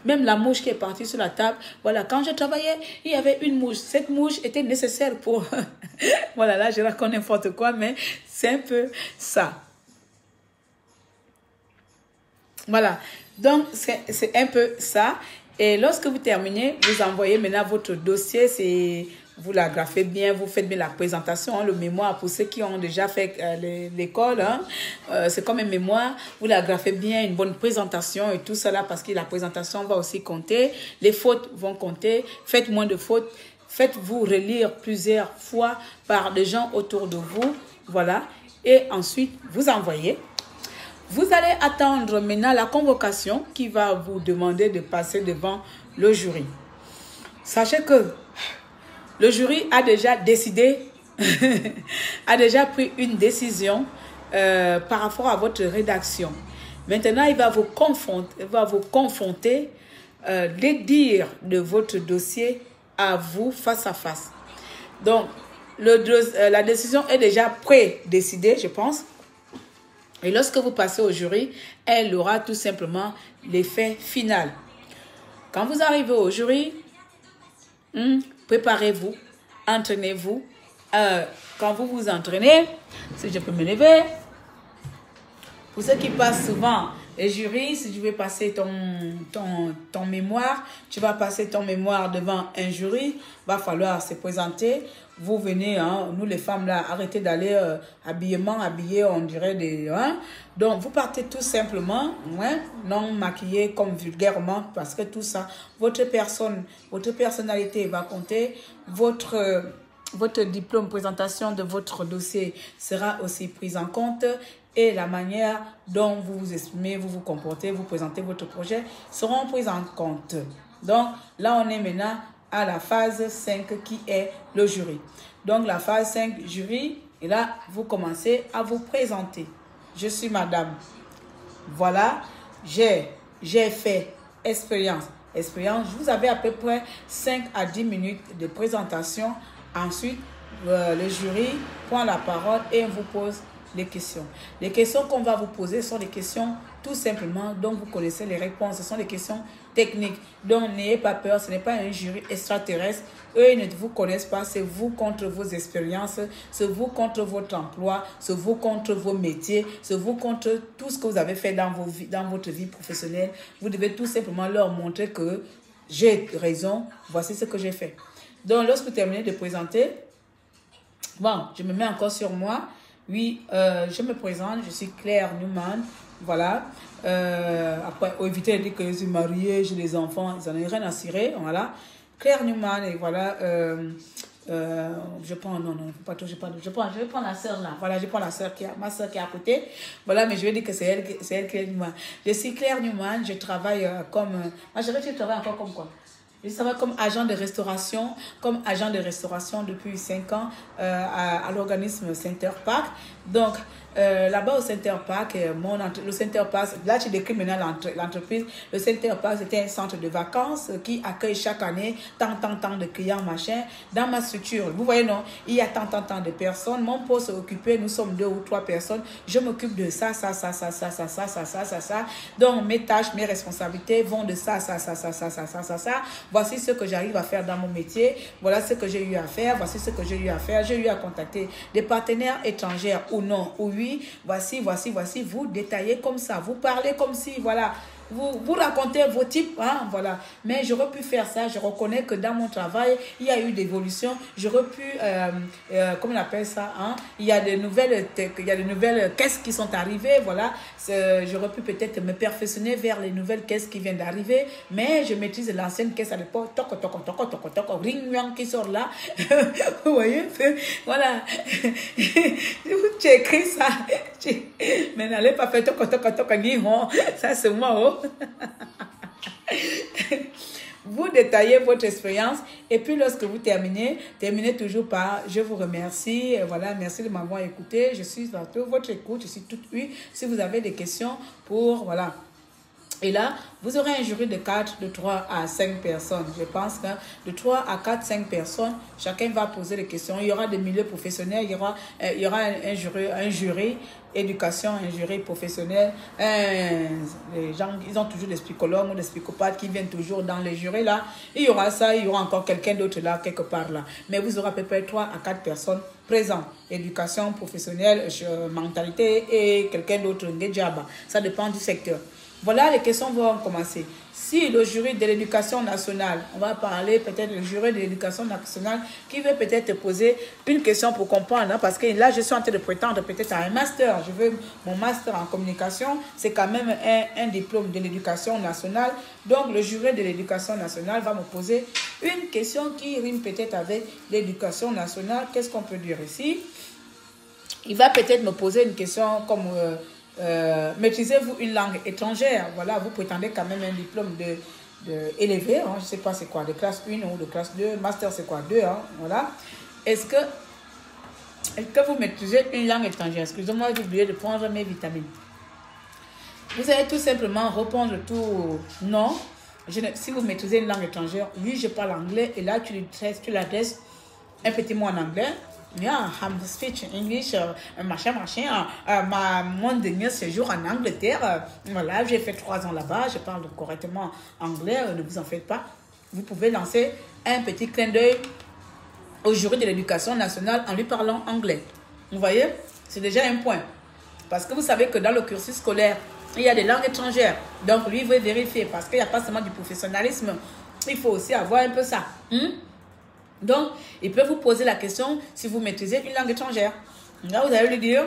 Même la mouche qui est partie sur la table. Voilà, quand je travaillais, il y avait une mouche. Cette mouche était nécessaire pour... Voilà, là, je raconte n'importe quoi, mais c'est un peu ça. Voilà, donc c'est un peu ça. Et lorsque vous terminez, vous envoyez maintenant votre dossier, vous l'agrafez bien, vous faites bien la présentation, le mémoire pour ceux qui ont déjà fait l'école. C'est comme un mémoire, vous l'agrafez bien, une bonne présentation et tout cela parce que la présentation va aussi compter. Les fautes vont compter, faites moins de fautes, faites-vous relire plusieurs fois par des gens autour de vous. Voilà, et ensuite vous envoyez. Vous allez attendre maintenant la convocation qui va vous demander de passer devant le jury. Sachez que le jury a déjà décidé, a déjà pris une décision par rapport à votre rédaction. Maintenant, il va vous confronter les dires de votre dossier à vous face à face. Donc, la décision est déjà prédécidée, je pense. Et lorsque vous passez au jury, elle aura tout simplement l'effet final. Quand vous arrivez au jury, préparez-vous, entraînez-vous. Quand vous vous entraînez, si je peux me lever, pour ceux qui passent souvent les jurys, si tu veux passer ton mémoire, tu vas passer ton mémoire devant un jury, va falloir se présenter. Vous venez, nous les femmes là, arrêtez d'aller habillées, on dirait des... Donc, vous partez tout simplement, non maquillé comme vulgairement, parce que tout ça, votre personnalité va compter, votre diplôme, présentation de votre dossier sera aussi prise en compte et la manière dont vous vous exprimez, vous vous comportez, vous présentez votre projet seront prises en compte. Donc, là, on est maintenant à la phase 5 qui est le jury. Donc, la phase 5, jury, et là, vous commencez à vous présenter. Je suis madame. Voilà, j'ai fait expérience. Vous avez à peu près 5 à 10 minutes de présentation. Ensuite, le jury prend la parole et vous pose les questions. Les questions qu'on va vous poser sont des questions tout simplement dont vous connaissez les réponses. Ce sont des questions techniques. Donc, n'ayez pas peur. Ce n'est pas un jury extraterrestre. Eux, ils ne vous connaissent pas. C'est vous contre vos expériences. C'est vous contre votre emploi. C'est vous contre vos métiers. C'est vous contre tout ce que vous avez fait dans votre vie professionnelle. Vous devez tout simplement leur montrer que j'ai raison. Voici ce que j'ai fait. Donc, lorsque vous terminez de présenter, bon, je me mets encore sur moi. Oui, je me présente, je suis Claire Newman, voilà. Après, éviter de dire que je suis mariée, j'ai des enfants, ils n'en ont rien à cirer, voilà. Claire Newman, et voilà, je prends, non, pas tout, je vais prendre la sœur là, voilà, je prends la sœur ma sœur qui est à côté, voilà, mais je vais dire que c'est elle Claire Newman. Je suis Claire Newman, je travaille comme, moi je travaille encore comme quoi? Je travaille comme agent de restauration depuis 5 ans à l'organisme Center Park. Donc, là-bas au Center Park, le Center Park, là tu décris maintenant l'entreprise. Le Center Park, c'était un centre de vacances qui accueille chaque année tant de clients, machin. Dans ma structure, vous voyez, non, il y a tant de personnes. Mon poste est occupé, nous sommes 2 ou 3 personnes. Je m'occupe de ça. Donc, mes tâches, mes responsabilités vont de ça. Voici ce que j'arrive à faire dans mon métier. Voilà ce que j'ai eu à faire. Voici ce que j'ai eu à faire. J'ai eu à contacter des partenaires étrangers ou non, ou oui. Voici. Vous détaillez comme ça. Vous parlez comme si, voilà, vous racontez vos types, hein, voilà. Mais j'aurais pu faire ça. Je reconnais que dans mon travail, il y a eu des évolutions. J'aurais pu, comment on appelle ça, hein? Il y a de nouvelles caisses qui sont arrivées, voilà. J'aurais pu peut-être me perfectionner vers les nouvelles caisses qui viennent d'arriver, mais je maîtrise l'ancienne caisse à l'époque. Ring, qui sort là. Vous voyez, voilà. Tu écris ça. Mais n'allez pas faire ça c'est moi. Oh. Vous détaillez votre expérience et puis lorsque vous terminez toujours par je vous remercie, voilà, merci de m'avoir écouté, je suis à votre écoute, je suis toute oui. Si vous avez des questions pour, voilà. Et là, vous aurez un jury de 4, de 3 à 5 personnes. Je pense que de 3 à 4, 5 personnes, chacun va poser des questions. Il y aura des milieux professionnels, il y aura un jury éducation, un jury professionnel. Les gens, ils ont toujours des psychologues ou des psychopathes qui viennent toujours dans les jurys là. Il y aura ça, il y aura encore quelqu'un d'autre là, quelque part là. Mais vous aurez à peu près 3 à 4 personnes présentes. Éducation professionnelle, mentalité et quelqu'un d'autre, ça dépend du secteur. Voilà, les questions vont commencer. Si le jury de l'éducation nationale, on va parler peut-être du jury de l'éducation nationale qui veut peut-être poser une question pour comprendre, hein, parce que là, je suis en train de prétendre peut-être à un master. Je veux mon master en communication, c'est quand même un diplôme de l'éducation nationale. Donc, le jury de l'éducation nationale va me poser une question qui rime peut-être avec l'éducation nationale. Qu'est-ce qu'on peut dire ici? Il va peut-être me poser une question comme... maîtrisez-vous une langue étrangère? Voilà, vous prétendez quand même un diplôme élevé, hein, je ne sais pas c'est quoi, de classe 1 ou de classe 2, master c'est quoi, 2, hein, voilà. Est-ce que vous maîtrisez une langue étrangère? Excusez-moi, j'ai oublié de prendre mes vitamines. Vous allez tout simplement répondre tout non. Si vous maîtrisez une langue étrangère, oui, je parle anglais, et là, tu l'adresses un petit mot en anglais. Yeah, I'm speaking English, machin. Mon dernier séjour en Angleterre, voilà, j'ai fait 3 ans là-bas, je parle correctement anglais, ne vous en faites pas. Vous pouvez lancer un petit clin d'œil au jury de l'éducation nationale en lui parlant anglais. Vous voyez, c'est déjà un point. Parce que vous savez que dans le cursus scolaire, il y a des langues étrangères. Donc, lui, il veut vérifier parce qu'il n'y a pas seulement du professionnalisme, il faut aussi avoir un peu ça. Donc, il peut vous poser la question si vous maîtrisez une langue étrangère. Là, vous allez lui dire,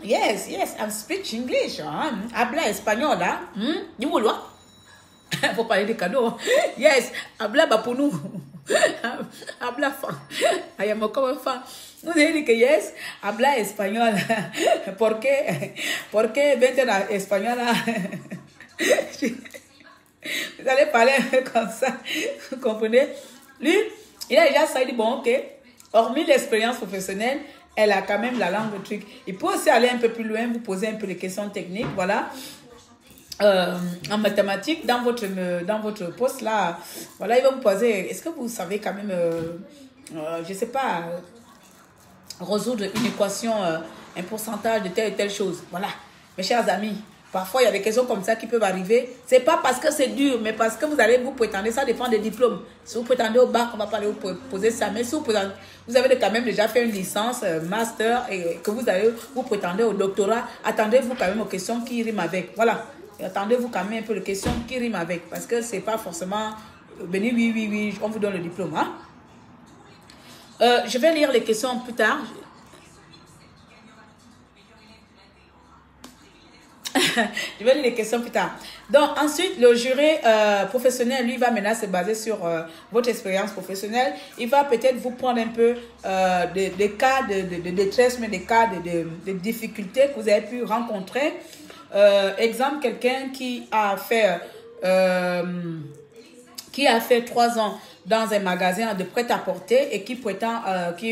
yes, I'm speaking English. Habla espagnol, là. Dis-moi, il faut parler des cadeaux. Yes, habla bapunou. Habla fan. I am comme fan. Vous allez dire que yes, habla espagnol. Porque vente en espagnol. Vous allez parler comme ça. Vous comprenez? Lui, il a déjà ça, il dit, bon, ok, hormis l'expérience professionnelle, elle a quand même la langue truc. Il peut aussi aller un peu plus loin, vous poser un peu les questions techniques, voilà. En mathématiques, dans votre poste là, voilà, il va vous poser, est-ce que vous savez quand même, je sais pas, résoudre une équation, un pourcentage de telle et telle chose, voilà. Mes chers amis, parfois, il y a des questions comme ça qui peuvent arriver. Ce n'est pas parce que c'est dur, mais parce que vous allez vous prétendre, ça dépend des diplômes. Si vous prétendez au bac, on ne va pas aller vous poser ça. Mais si vous avez quand même déjà fait une licence, master, et que vous prétendez au doctorat, attendez-vous quand même aux questions qui riment avec. Voilà. Et attendez-vous quand même un peu les questions qui riment avec. Parce que ce n'est pas forcément, oui, on vous donne le diplôme. Hein? Je vais lire les questions plus tard. Je vais lire les questions plus tard. Donc, ensuite, le jury professionnel, lui, va maintenant se baser sur votre expérience professionnelle. Il va peut-être vous prendre un peu des cas de détresse, mais des cas de difficultés que vous avez pu rencontrer. Exemple, quelqu'un qui a fait 3 ans dans un magasin de prêt-à-porter et qui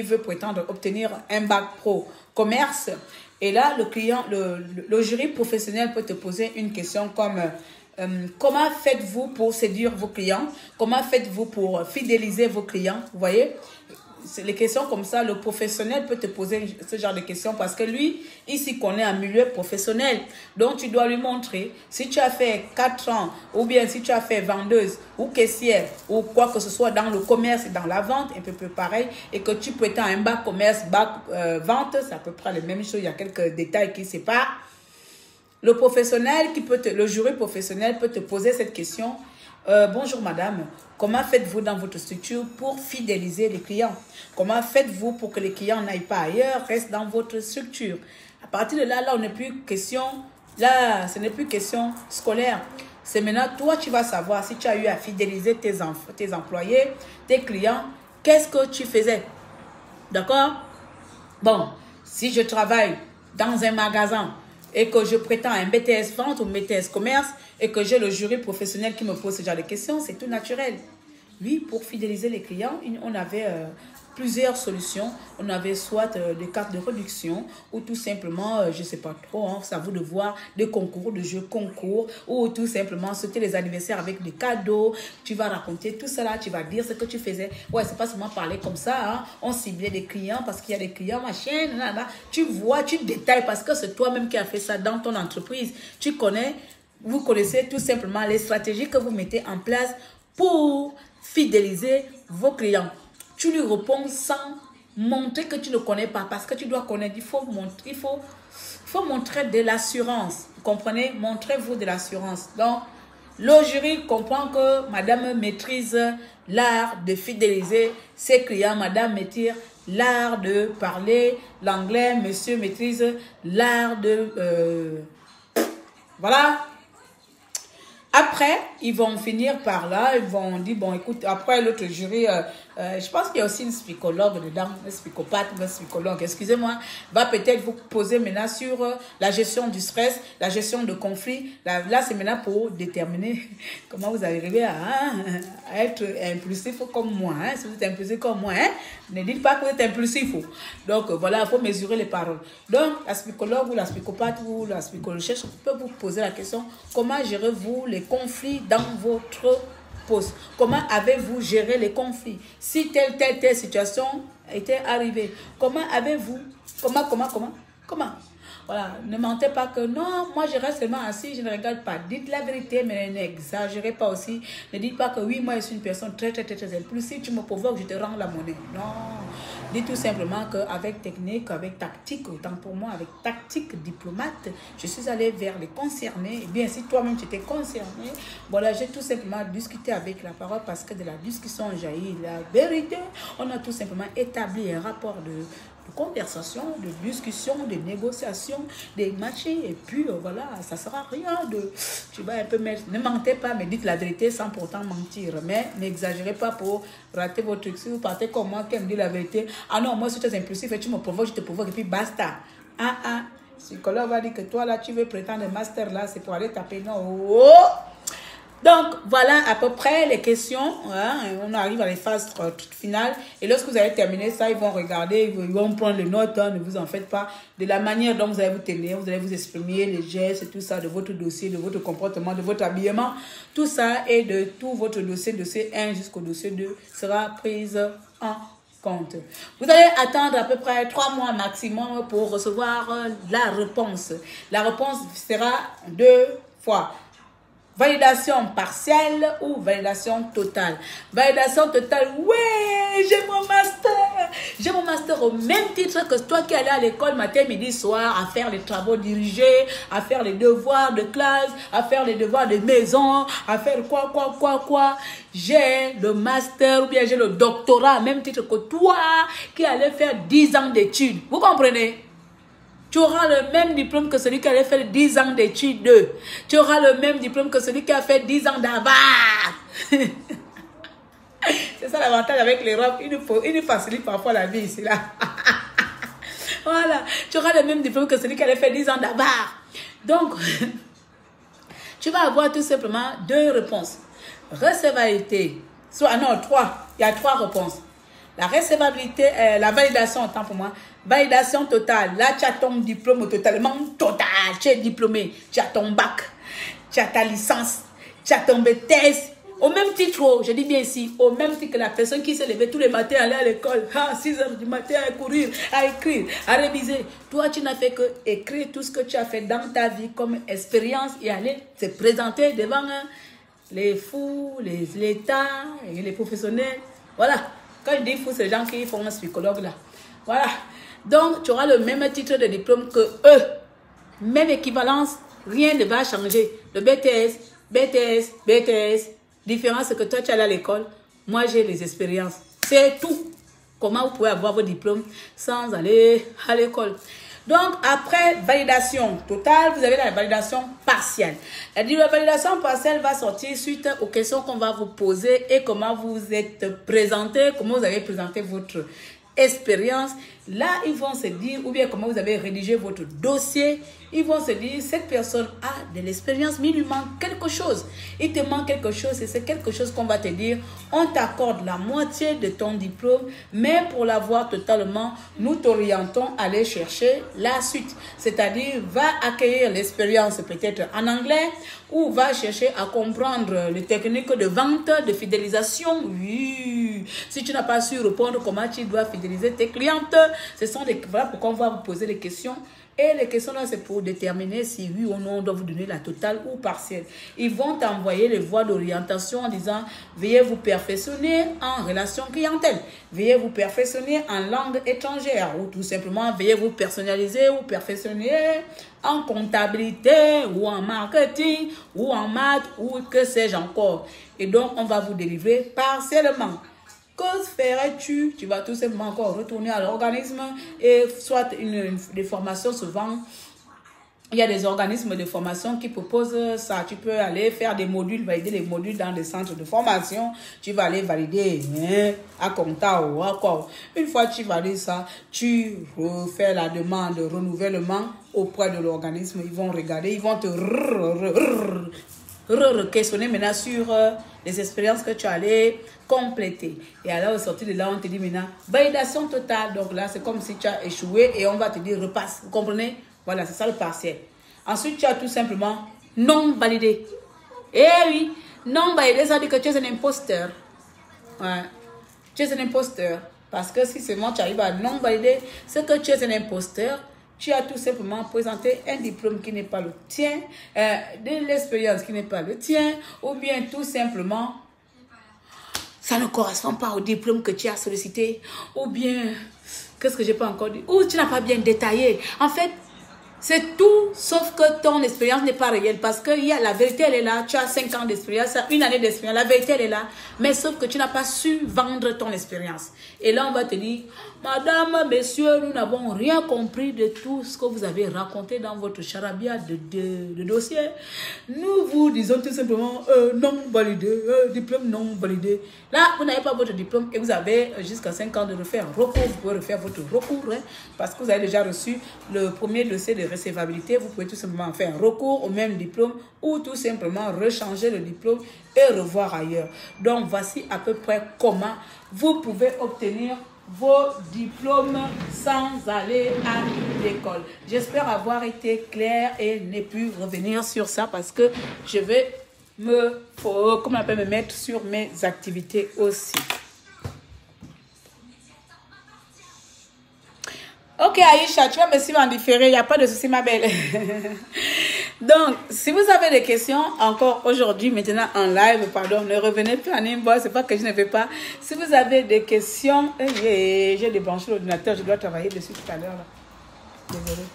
veut prétendre obtenir un bac pro commerce. Et là, le jury professionnel peut te poser une question comme comment faites-vous pour séduire vos clients? Comment faites-vous pour fidéliser vos clients? Vous voyez? C'est les questions comme ça, le professionnel peut te poser ce genre de questions parce que lui, il s'y connaît en milieu professionnel. Donc, tu dois lui montrer si tu as fait 4 ans ou bien si tu as fait vendeuse ou caissière ou quoi que ce soit dans le commerce et dans la vente, un peu pareil, et que tu prétends un bac commerce, bac vente, c'est à peu près les mêmes choses. Il y a quelques détails qui séparent. le professionnel le jury professionnel peut te poser cette question. Bonjour madame, comment faites-vous dans votre structure pour fidéliser les clients? Comment faites-vous pour que les clients n'aillent pas ailleurs, restent dans votre structure? À partir de là, on n'est plus question, là, ce n'est plus question scolaire. C'est maintenant, toi, tu vas savoir si tu as eu à fidéliser tes employés, tes clients, qu'est-ce que tu faisais? D'accord? Bon, si je travaille dans un magasin et que je prétends un BTS vente ou BTS commerce et que j'ai le jury professionnel qui me pose ce genre de questions, c'est tout naturel. Oui, pour fidéliser les clients, on avait plusieurs solutions. On avait soit des cartes de réduction ou tout simplement, je ne sais pas trop, hein, c'est à vous de voir, des concours, de jeux concours ou tout simplement sauter les anniversaires avec des cadeaux. Tu vas raconter tout cela, tu vas dire ce que tu faisais. Ouais, c'est pas seulement parler comme ça, hein. On ciblait des clients parce qu'il y a des clients, machin, nanana. Tu vois, tu détailles parce que c'est toi-même qui as fait ça dans ton entreprise. Tu connais, vous connaissez tout simplement les stratégies que vous mettez en place pour fidéliser vos clients. Tu lui réponds sans montrer que tu ne connais pas, parce que tu dois connaître. Il faut montrer de l'assurance. Vous comprenez? Montrez-vous de l'assurance. Donc, le jury comprend que madame maîtrise l'art de fidéliser ses clients. Madame maîtrise l'art de parler l'anglais. Monsieur maîtrise l'art de... voilà. Après, ils vont finir par là, ils vont dire, bon, écoute, après l'autre jury, je pense qu'il y a aussi une psychologue dedans, une psychopathe, une psychologue, excusez-moi, va peut-être vous poser maintenant sur la gestion du stress, la gestion de conflits. Là, c'est maintenant pour déterminer comment vous arrivez à être impulsif comme moi. Hein. Si vous êtes impulsif comme moi, hein, ne dites pas que vous êtes impulsif. Donc, voilà, il faut mesurer les paroles. Donc, la psychologue ou la psychopathe ou la psychologue peut vous poser la question, comment gérez-vous les conflits dans votre poste? Comment avez-vous géré les conflits? Si telle situation était arrivée, comment avez-vous? Comment? Voilà, ne mentez pas que non, moi je reste seulement assis, je ne regarde pas. Dites la vérité, mais n'exagérez pas aussi. Ne dites pas que oui, moi je suis une personne très impulsive. Si tu me provoques, je te rends la monnaie. Non. Dites tout simplement qu'avec technique, avec tactique, autant pour moi, avec tactique diplomate, je suis allée vers les concernés. Et bien, si toi-même tu étais concerné, voilà, j'ai tout simplement discuté avec la parole parce que de la discussion jaillit la vérité. On a tout simplement établi un rapport de conversation, de discussion, de négociation, des matchs, et puis voilà, ça sera rien de... Tu vas un peu mettre... Ne mentez pas, mais dites la vérité sans pourtant mentir. Mais n'exagérez pas pour rater votre truc. Si vous partez comme moi, qui me dit la vérité, ah non, moi, si tu es impulsif et tu me provoques, je te provoque, et puis basta. Psychologue va dire que toi, là, tu veux prétendre un master, là, c'est pour aller taper. Non, oh! Donc, voilà à peu près les questions. Hein. On arrive à les phases finales. Et lorsque vous avez terminé ça, ils vont regarder, ils vont prendre les notes. Hein, ne vous en faites pas. De la manière dont vous allez vous tenir, vous allez vous exprimer, les gestes et tout ça, de votre dossier, de votre comportement, de votre habillement. Tout ça et de tout votre dossier 1 jusqu'au dossier 2 sera prise en compte. Vous allez attendre à peu près 3 mois maximum pour recevoir la réponse. La réponse sera 2 fois. Validation partielle ou validation totale. Validation totale, ouais, j'ai mon master. J'ai mon master au même titre que toi qui allais à l'école matin, midi, soir, à faire les travaux dirigés, à faire les devoirs de classe, à faire les devoirs de maison, à faire quoi. J'ai le master ou bien j'ai le doctorat, même titre que toi qui allais faire 10 ans d'études. Vous comprenez? Tu auras le même diplôme que celui qui allait faire 10 ans d'études. Tu auras le même diplôme que celui qui a fait 10 ans d'avare. C'est ça l'avantage avec les robes. Il nous facilite parfois la vie ici, là. Voilà. Tu auras le même diplôme que celui qui allait faire 10 ans d'avare. Donc, tu vas avoir tout simplement 2 réponses. Recevabilité. Non, 3. Il y a 3 réponses. La recevabilité, la validation, autant pour moi. Validation totale. Là, tu as ton diplôme totalement total. Tu es diplômé. Tu as ton bac. Tu as ta licence. Tu as ton BTS. Au même titre, je dis bien ici, au même titre que la personne qui s'est levée tous les matins, aller à l'école, à 6 heures du matin, à courir, à écrire, à réviser. Toi, tu n'as fait que écrire tout ce que tu as fait dans ta vie comme expérience et aller te présenter devant les fous, l'État et les professionnels. Voilà. Quand je dis fou, c'est les gens qui font un psychologue là. Voilà. Donc, tu auras le même titre de diplôme que eux. Même équivalence rien ne va changer. Le BTS, BTS, BTS. Différence, c'est que toi, tu es allé à l'école. Moi, j'ai les expériences. C'est tout. Comment vous pouvez avoir vos diplômes sans aller à l'école? Donc, après validation totale, vous avez la validation partielle. La validation partielle va sortir suite aux questions qu'on va vous poser et comment vous êtes présenté, comment vous avez présenté votre expérience. Là, ils vont se dire, ou bien comment vous avez rédigé votre dossier, ils vont se dire, cette personne a de l'expérience, mais il lui manque quelque chose. Il te manque quelque chose et c'est quelque chose qu'on va te dire, on t'accorde la moitié de ton diplôme, mais pour l'avoir totalement, nous t'orientons à aller chercher la suite. C'est-à-dire, va accueillir l'expérience peut-être en anglais, ou va chercher à comprendre les techniques de vente, de fidélisation. Oui. Si tu n'as pas su répondre comment tu dois fidéliser tes clientes, ce sont des, voilà pourquoi on va vous poser des questions. Et les questions là, c'est pour déterminer si oui ou non on doit vous donner la totale ou partielle. Ils vont t'envoyer les voies d'orientation en disant veuillez vous perfectionner en relation clientèle, veuillez vous perfectionner en langue étrangère ou tout simplement veuillez vous personnaliser ou perfectionner en comptabilité ou en marketing ou en maths ou que sais-je encore. Et donc on va vous délivrer partiellement. Que ferais-tu? Tu vas tout simplement encore retourner à l'organisme et soit des formations souvent. Il y a des organismes de formation qui proposent ça. Tu peux aller faire des modules, valider les modules dans des centres de formation. Tu vas aller valider à compta ou à quoi. Une fois que tu valides ça, tu refais la demande de renouvellement auprès de l'organisme. Ils vont regarder, ils vont te questionner maintenant sur les expériences que tu allais compléter. Et alors, au sortir de là, on te dit maintenant, validation totale. Donc là, c'est comme si tu as échoué et on va te dire repasse. Vous comprenez? Voilà, c'est ça le partiel. Ensuite, tu as tout simplement non validé. Eh oui, non validé, ça dit que tu es un imposteur. Ouais. Tu es un imposteur. Parce que si seulement tu arrives à non valider, c'est que tu es un imposteur. Tu as tout simplement présenté un diplôme qui n'est pas le tien, de l'expérience qui n'est pas le tien, ou bien tout simplement, ça ne correspond pas au diplôme que tu as sollicité, ou bien, qu'est-ce que je peux encore dire, ou tu n'as pas bien détaillé. En fait, c'est tout, sauf que ton expérience n'est pas réelle. Parce que la vérité, elle est là. Tu as 5 ans d'expérience, une année d'expérience. La vérité, elle est là. Mais sauf que tu n'as pas su vendre ton expérience. Et là, on va te dire, madame, messieurs, nous n'avons rien compris de tout ce que vous avez raconté dans votre charabia de dossier. Nous vous disons tout simplement, non validé, diplôme non validé. Là, vous n'avez pas votre diplôme et vous avez jusqu'à 5 ans de refaire un recours. Vous pouvez refaire votre recours, hein, parce que vous avez déjà reçu le premier dossier de recevabilité. Vous pouvez tout simplement faire un recours au même diplôme ou tout simplement rechanger le diplôme et revoir ailleurs. Donc, voici à peu près comment vous pouvez obtenir vos diplômes sans aller à l'école. J'espère avoir été clair et ne plus revenir sur ça parce que je vais me mettre sur mes activités aussi. Ok Aïcha, tu vas me suivre en différé, il n'y a pas de souci ma belle. Donc, si vous avez des questions, encore aujourd'hui, maintenant en live, pardon, ne revenez plus en inbox, c'est pas que je ne vais pas. Si vous avez des questions, j'ai débranché l'ordinateur, je dois travailler dessus tout à l'heure. Désolée.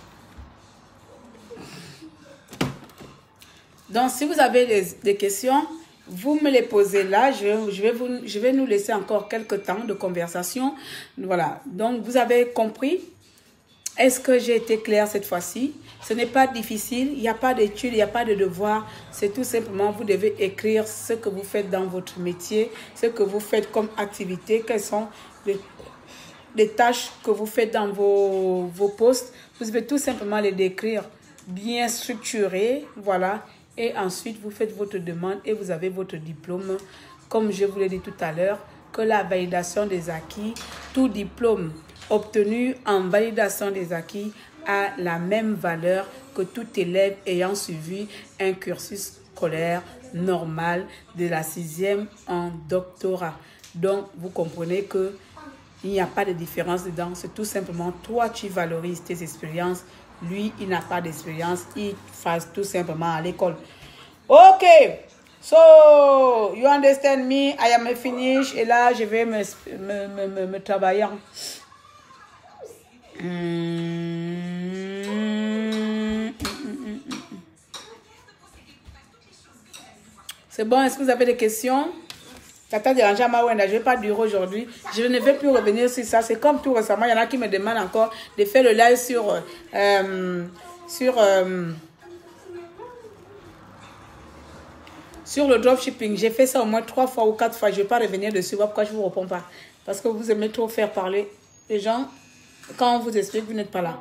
Donc, si vous avez des questions, vous me les posez là. Je vais nous laisser encore quelques temps de conversation. Voilà. Donc, vous avez compris? Est-ce que j'ai été claire cette fois-ci? Ce n'est pas difficile. Il n'y a pas d'études, il n'y a pas de devoir. C'est tout simplement, vous devez écrire ce que vous faites dans votre métier, ce que vous faites comme activité, quelles sont les tâches que vous faites dans vos postes. Vous devez tout simplement les décrire bien structurés. Voilà. Et ensuite, vous faites votre demande et vous avez votre diplôme. Comme je vous l'ai dit tout à l'heure, que la validation des acquis, tout diplôme obtenu en validation des acquis a la même valeur que tout élève ayant suivi un cursus scolaire normal de la 6e en doctorat. Donc, vous comprenez que il n'y a pas de différence dedans. C'est tout simplement, toi, tu valorises tes expériences. Lui, il n'a pas d'expérience. Il fait tout simplement à l'école. Ok. So, you understand me? I am finished. Et là, je vais me travailler. C'est bon, est-ce que vous avez des questions? Ça t'a dérangé à Mawenda, je ne vais pas durer aujourd'hui. Je ne vais plus revenir sur ça. C'est comme tout récemment, il y en a qui me demandent encore de faire le live sur le dropshipping. J'ai fait ça au moins 3 fois ou 4 fois. Je ne vais pas revenir dessus. Pourquoi je ne vous réponds pas? Parce que vous aimez trop faire parler les gens. Quand on vous explique, vous n'êtes pas là.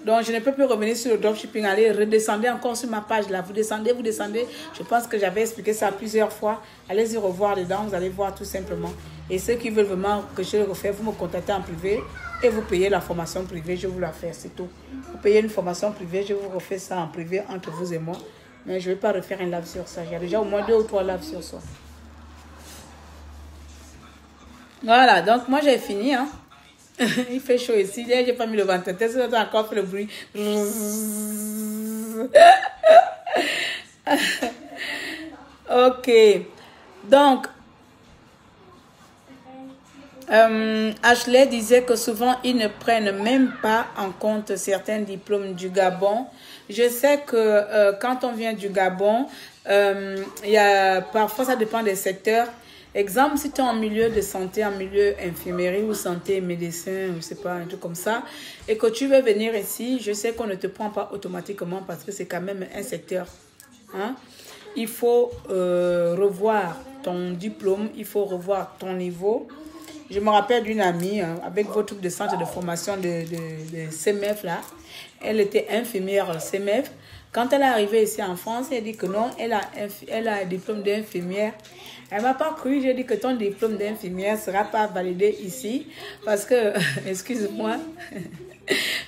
Donc, je ne peux plus revenir sur le dropshipping. Allez, redescendez encore sur ma page là. Vous descendez, vous descendez. Je pense que j'avais expliqué ça plusieurs fois. Allez-y revoir dedans. Vous allez voir tout simplement. Et ceux qui veulent vraiment que je le refais, vous me contactez en privé et vous payez la formation privée. Je vous la fais, c'est tout. Vous payez une formation privée, je vous refais ça en privé entre vous et moi. Mais je ne vais pas refaire un live sur ça. Il y a déjà au moins 2 ou 3 lives sur ça. Voilà, donc moi j'ai fini. Hein. Il fait chaud ici. Je n'ai pas mis le ventilateur. Ça a encore fait le bruit. Ok. Donc, Ashley disait que souvent, ils ne prennent même pas en compte certains diplômes du Gabon. Je sais que quand on vient du Gabon, parfois ça dépend des secteurs. Exemple, si tu es en milieu de santé, en milieu infirmerie ou santé, médecin, je sais pas, un truc comme ça, et que tu veux venir ici, je sais qu'on ne te prend pas automatiquement parce que c'est quand même un secteur. Hein? Il faut revoir ton diplôme, il faut revoir ton niveau. Je me rappelle d'une amie avec votre truc de centre de formation de CEMEF là. Elle était infirmière CEMEF. Quand elle est arrivée ici en France, elle dit que non, elle a un diplôme d'infirmière. Elle ne m'a pas cru. J'ai dit que ton diplôme d'infirmière ne sera pas validé ici. Parce que, excuse-moi,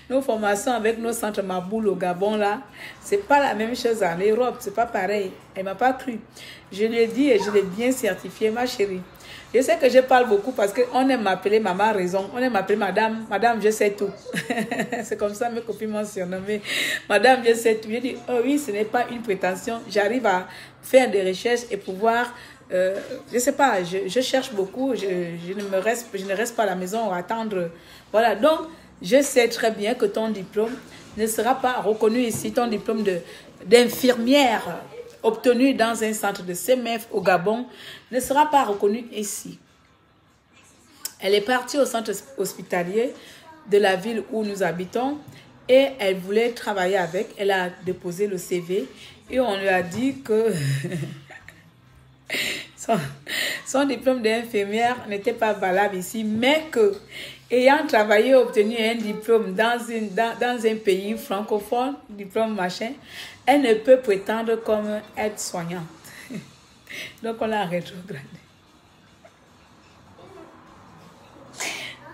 nos formations avec nos centres Maboul au Gabon, là, ce n'est pas la même chose en Europe. Ce n'est pas pareil. Elle ne m'a pas cru. Je lui ai dit et je l'ai bien certifié, ma chérie. Je sais que je parle beaucoup parce qu'on aime m'appeler maman raison. On aime m'appeler madame. Madame, je sais tout. C'est comme ça mes copines m'ont surnommé. Madame, je sais tout. Je dis, oh oui, ce n'est pas une prétention. J'arrive à faire des recherches et pouvoir... je ne sais pas, je cherche beaucoup. Je ne reste pas à la maison à attendre. Voilà, donc, je sais très bien que ton diplôme ne sera pas reconnu ici. Ton diplôme d'infirmière obtenu dans un centre de CEMEF au Gabon ne sera pas reconnu ici. Elle est partie au centre hospitalier de la ville où nous habitons et elle voulait travailler avec. Elle a déposé le CV et on lui a dit que son diplôme d'infirmière n'était pas valable ici, mais que ayant travaillé, obtenu un diplôme dans un pays francophone, diplôme machin, elle ne peut prétendre comme aide-soignante. Donc on l'a rétrogradée.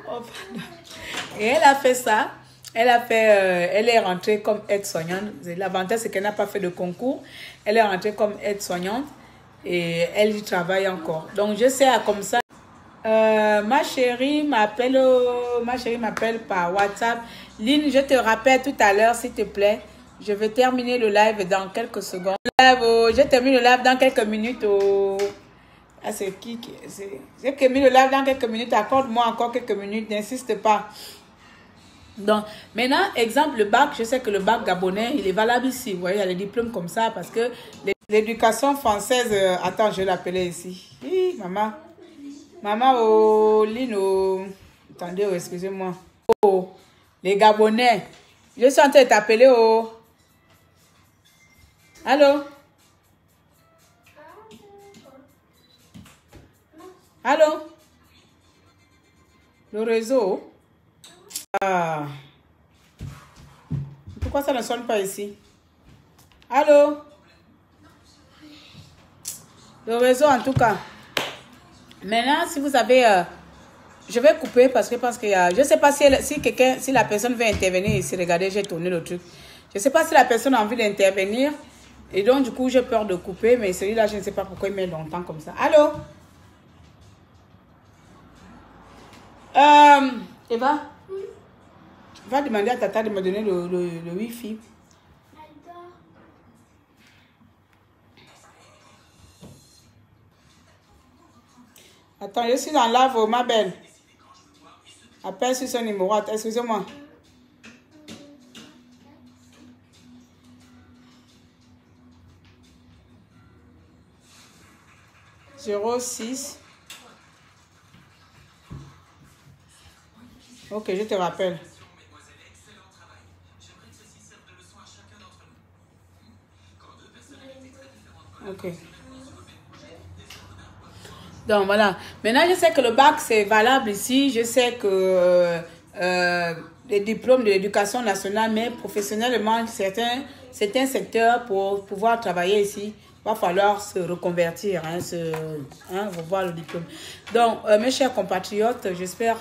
Oh, pardon. Et elle a fait ça. Elle est rentrée comme aide-soignante. L'avantage, c'est qu'elle n'a pas fait de concours. Elle est rentrée comme aide-soignante et elle y travaille encore. Donc, je sais comme ça. Ma chérie m'appelle par WhatsApp. Lynn, je te rappelle tout à l'heure, s'il te plaît. Je vais terminer le live dans quelques secondes. Je termine le live dans quelques minutes. Ah, c'est qui? J'ai terminé le live dans quelques minutes. Accorde-moi encore quelques minutes. N'insiste pas. Donc, maintenant, exemple, le bac. Je sais que le bac gabonais, il est valable ici. Vous voyez, il y a les diplômes comme ça parce que l'éducation française... attends, je vais l'appeler ici. Hi, maman. Maman, oh, Lino. Attendez, oh, excusez-moi. Oh, les Gabonais. Je suis en train de t'appeler, oh. Allô? Allô? Le réseau? Ah. Pourquoi ça ne sonne pas ici? Allô? Le réseau, en tout cas. Maintenant, si vous avez... je vais couper parce que je ne sais pas si la personne veut intervenir ici. Regardez, j'ai tourné le truc. Je ne sais pas si la personne a envie d'intervenir. Et donc, du coup, j'ai peur de couper. Mais celui-là, je ne sais pas pourquoi il met longtemps comme ça. Allô? Eva? Va demander à Tata de me donner le Wi-Fi. Attends, je suis dans live, ma belle. Appelle sur son numéro. Excusez-moi. 06. Ok, je te rappelle. Ok. Donc voilà. Maintenant, je sais que le bac, c'est valable ici. Je sais que les diplômes de l'éducation nationale, mais professionnellement, certains secteurs, pour pouvoir travailler ici, il va falloir se reconvertir, revoir le diplôme. Donc, mes chers compatriotes, j'espère...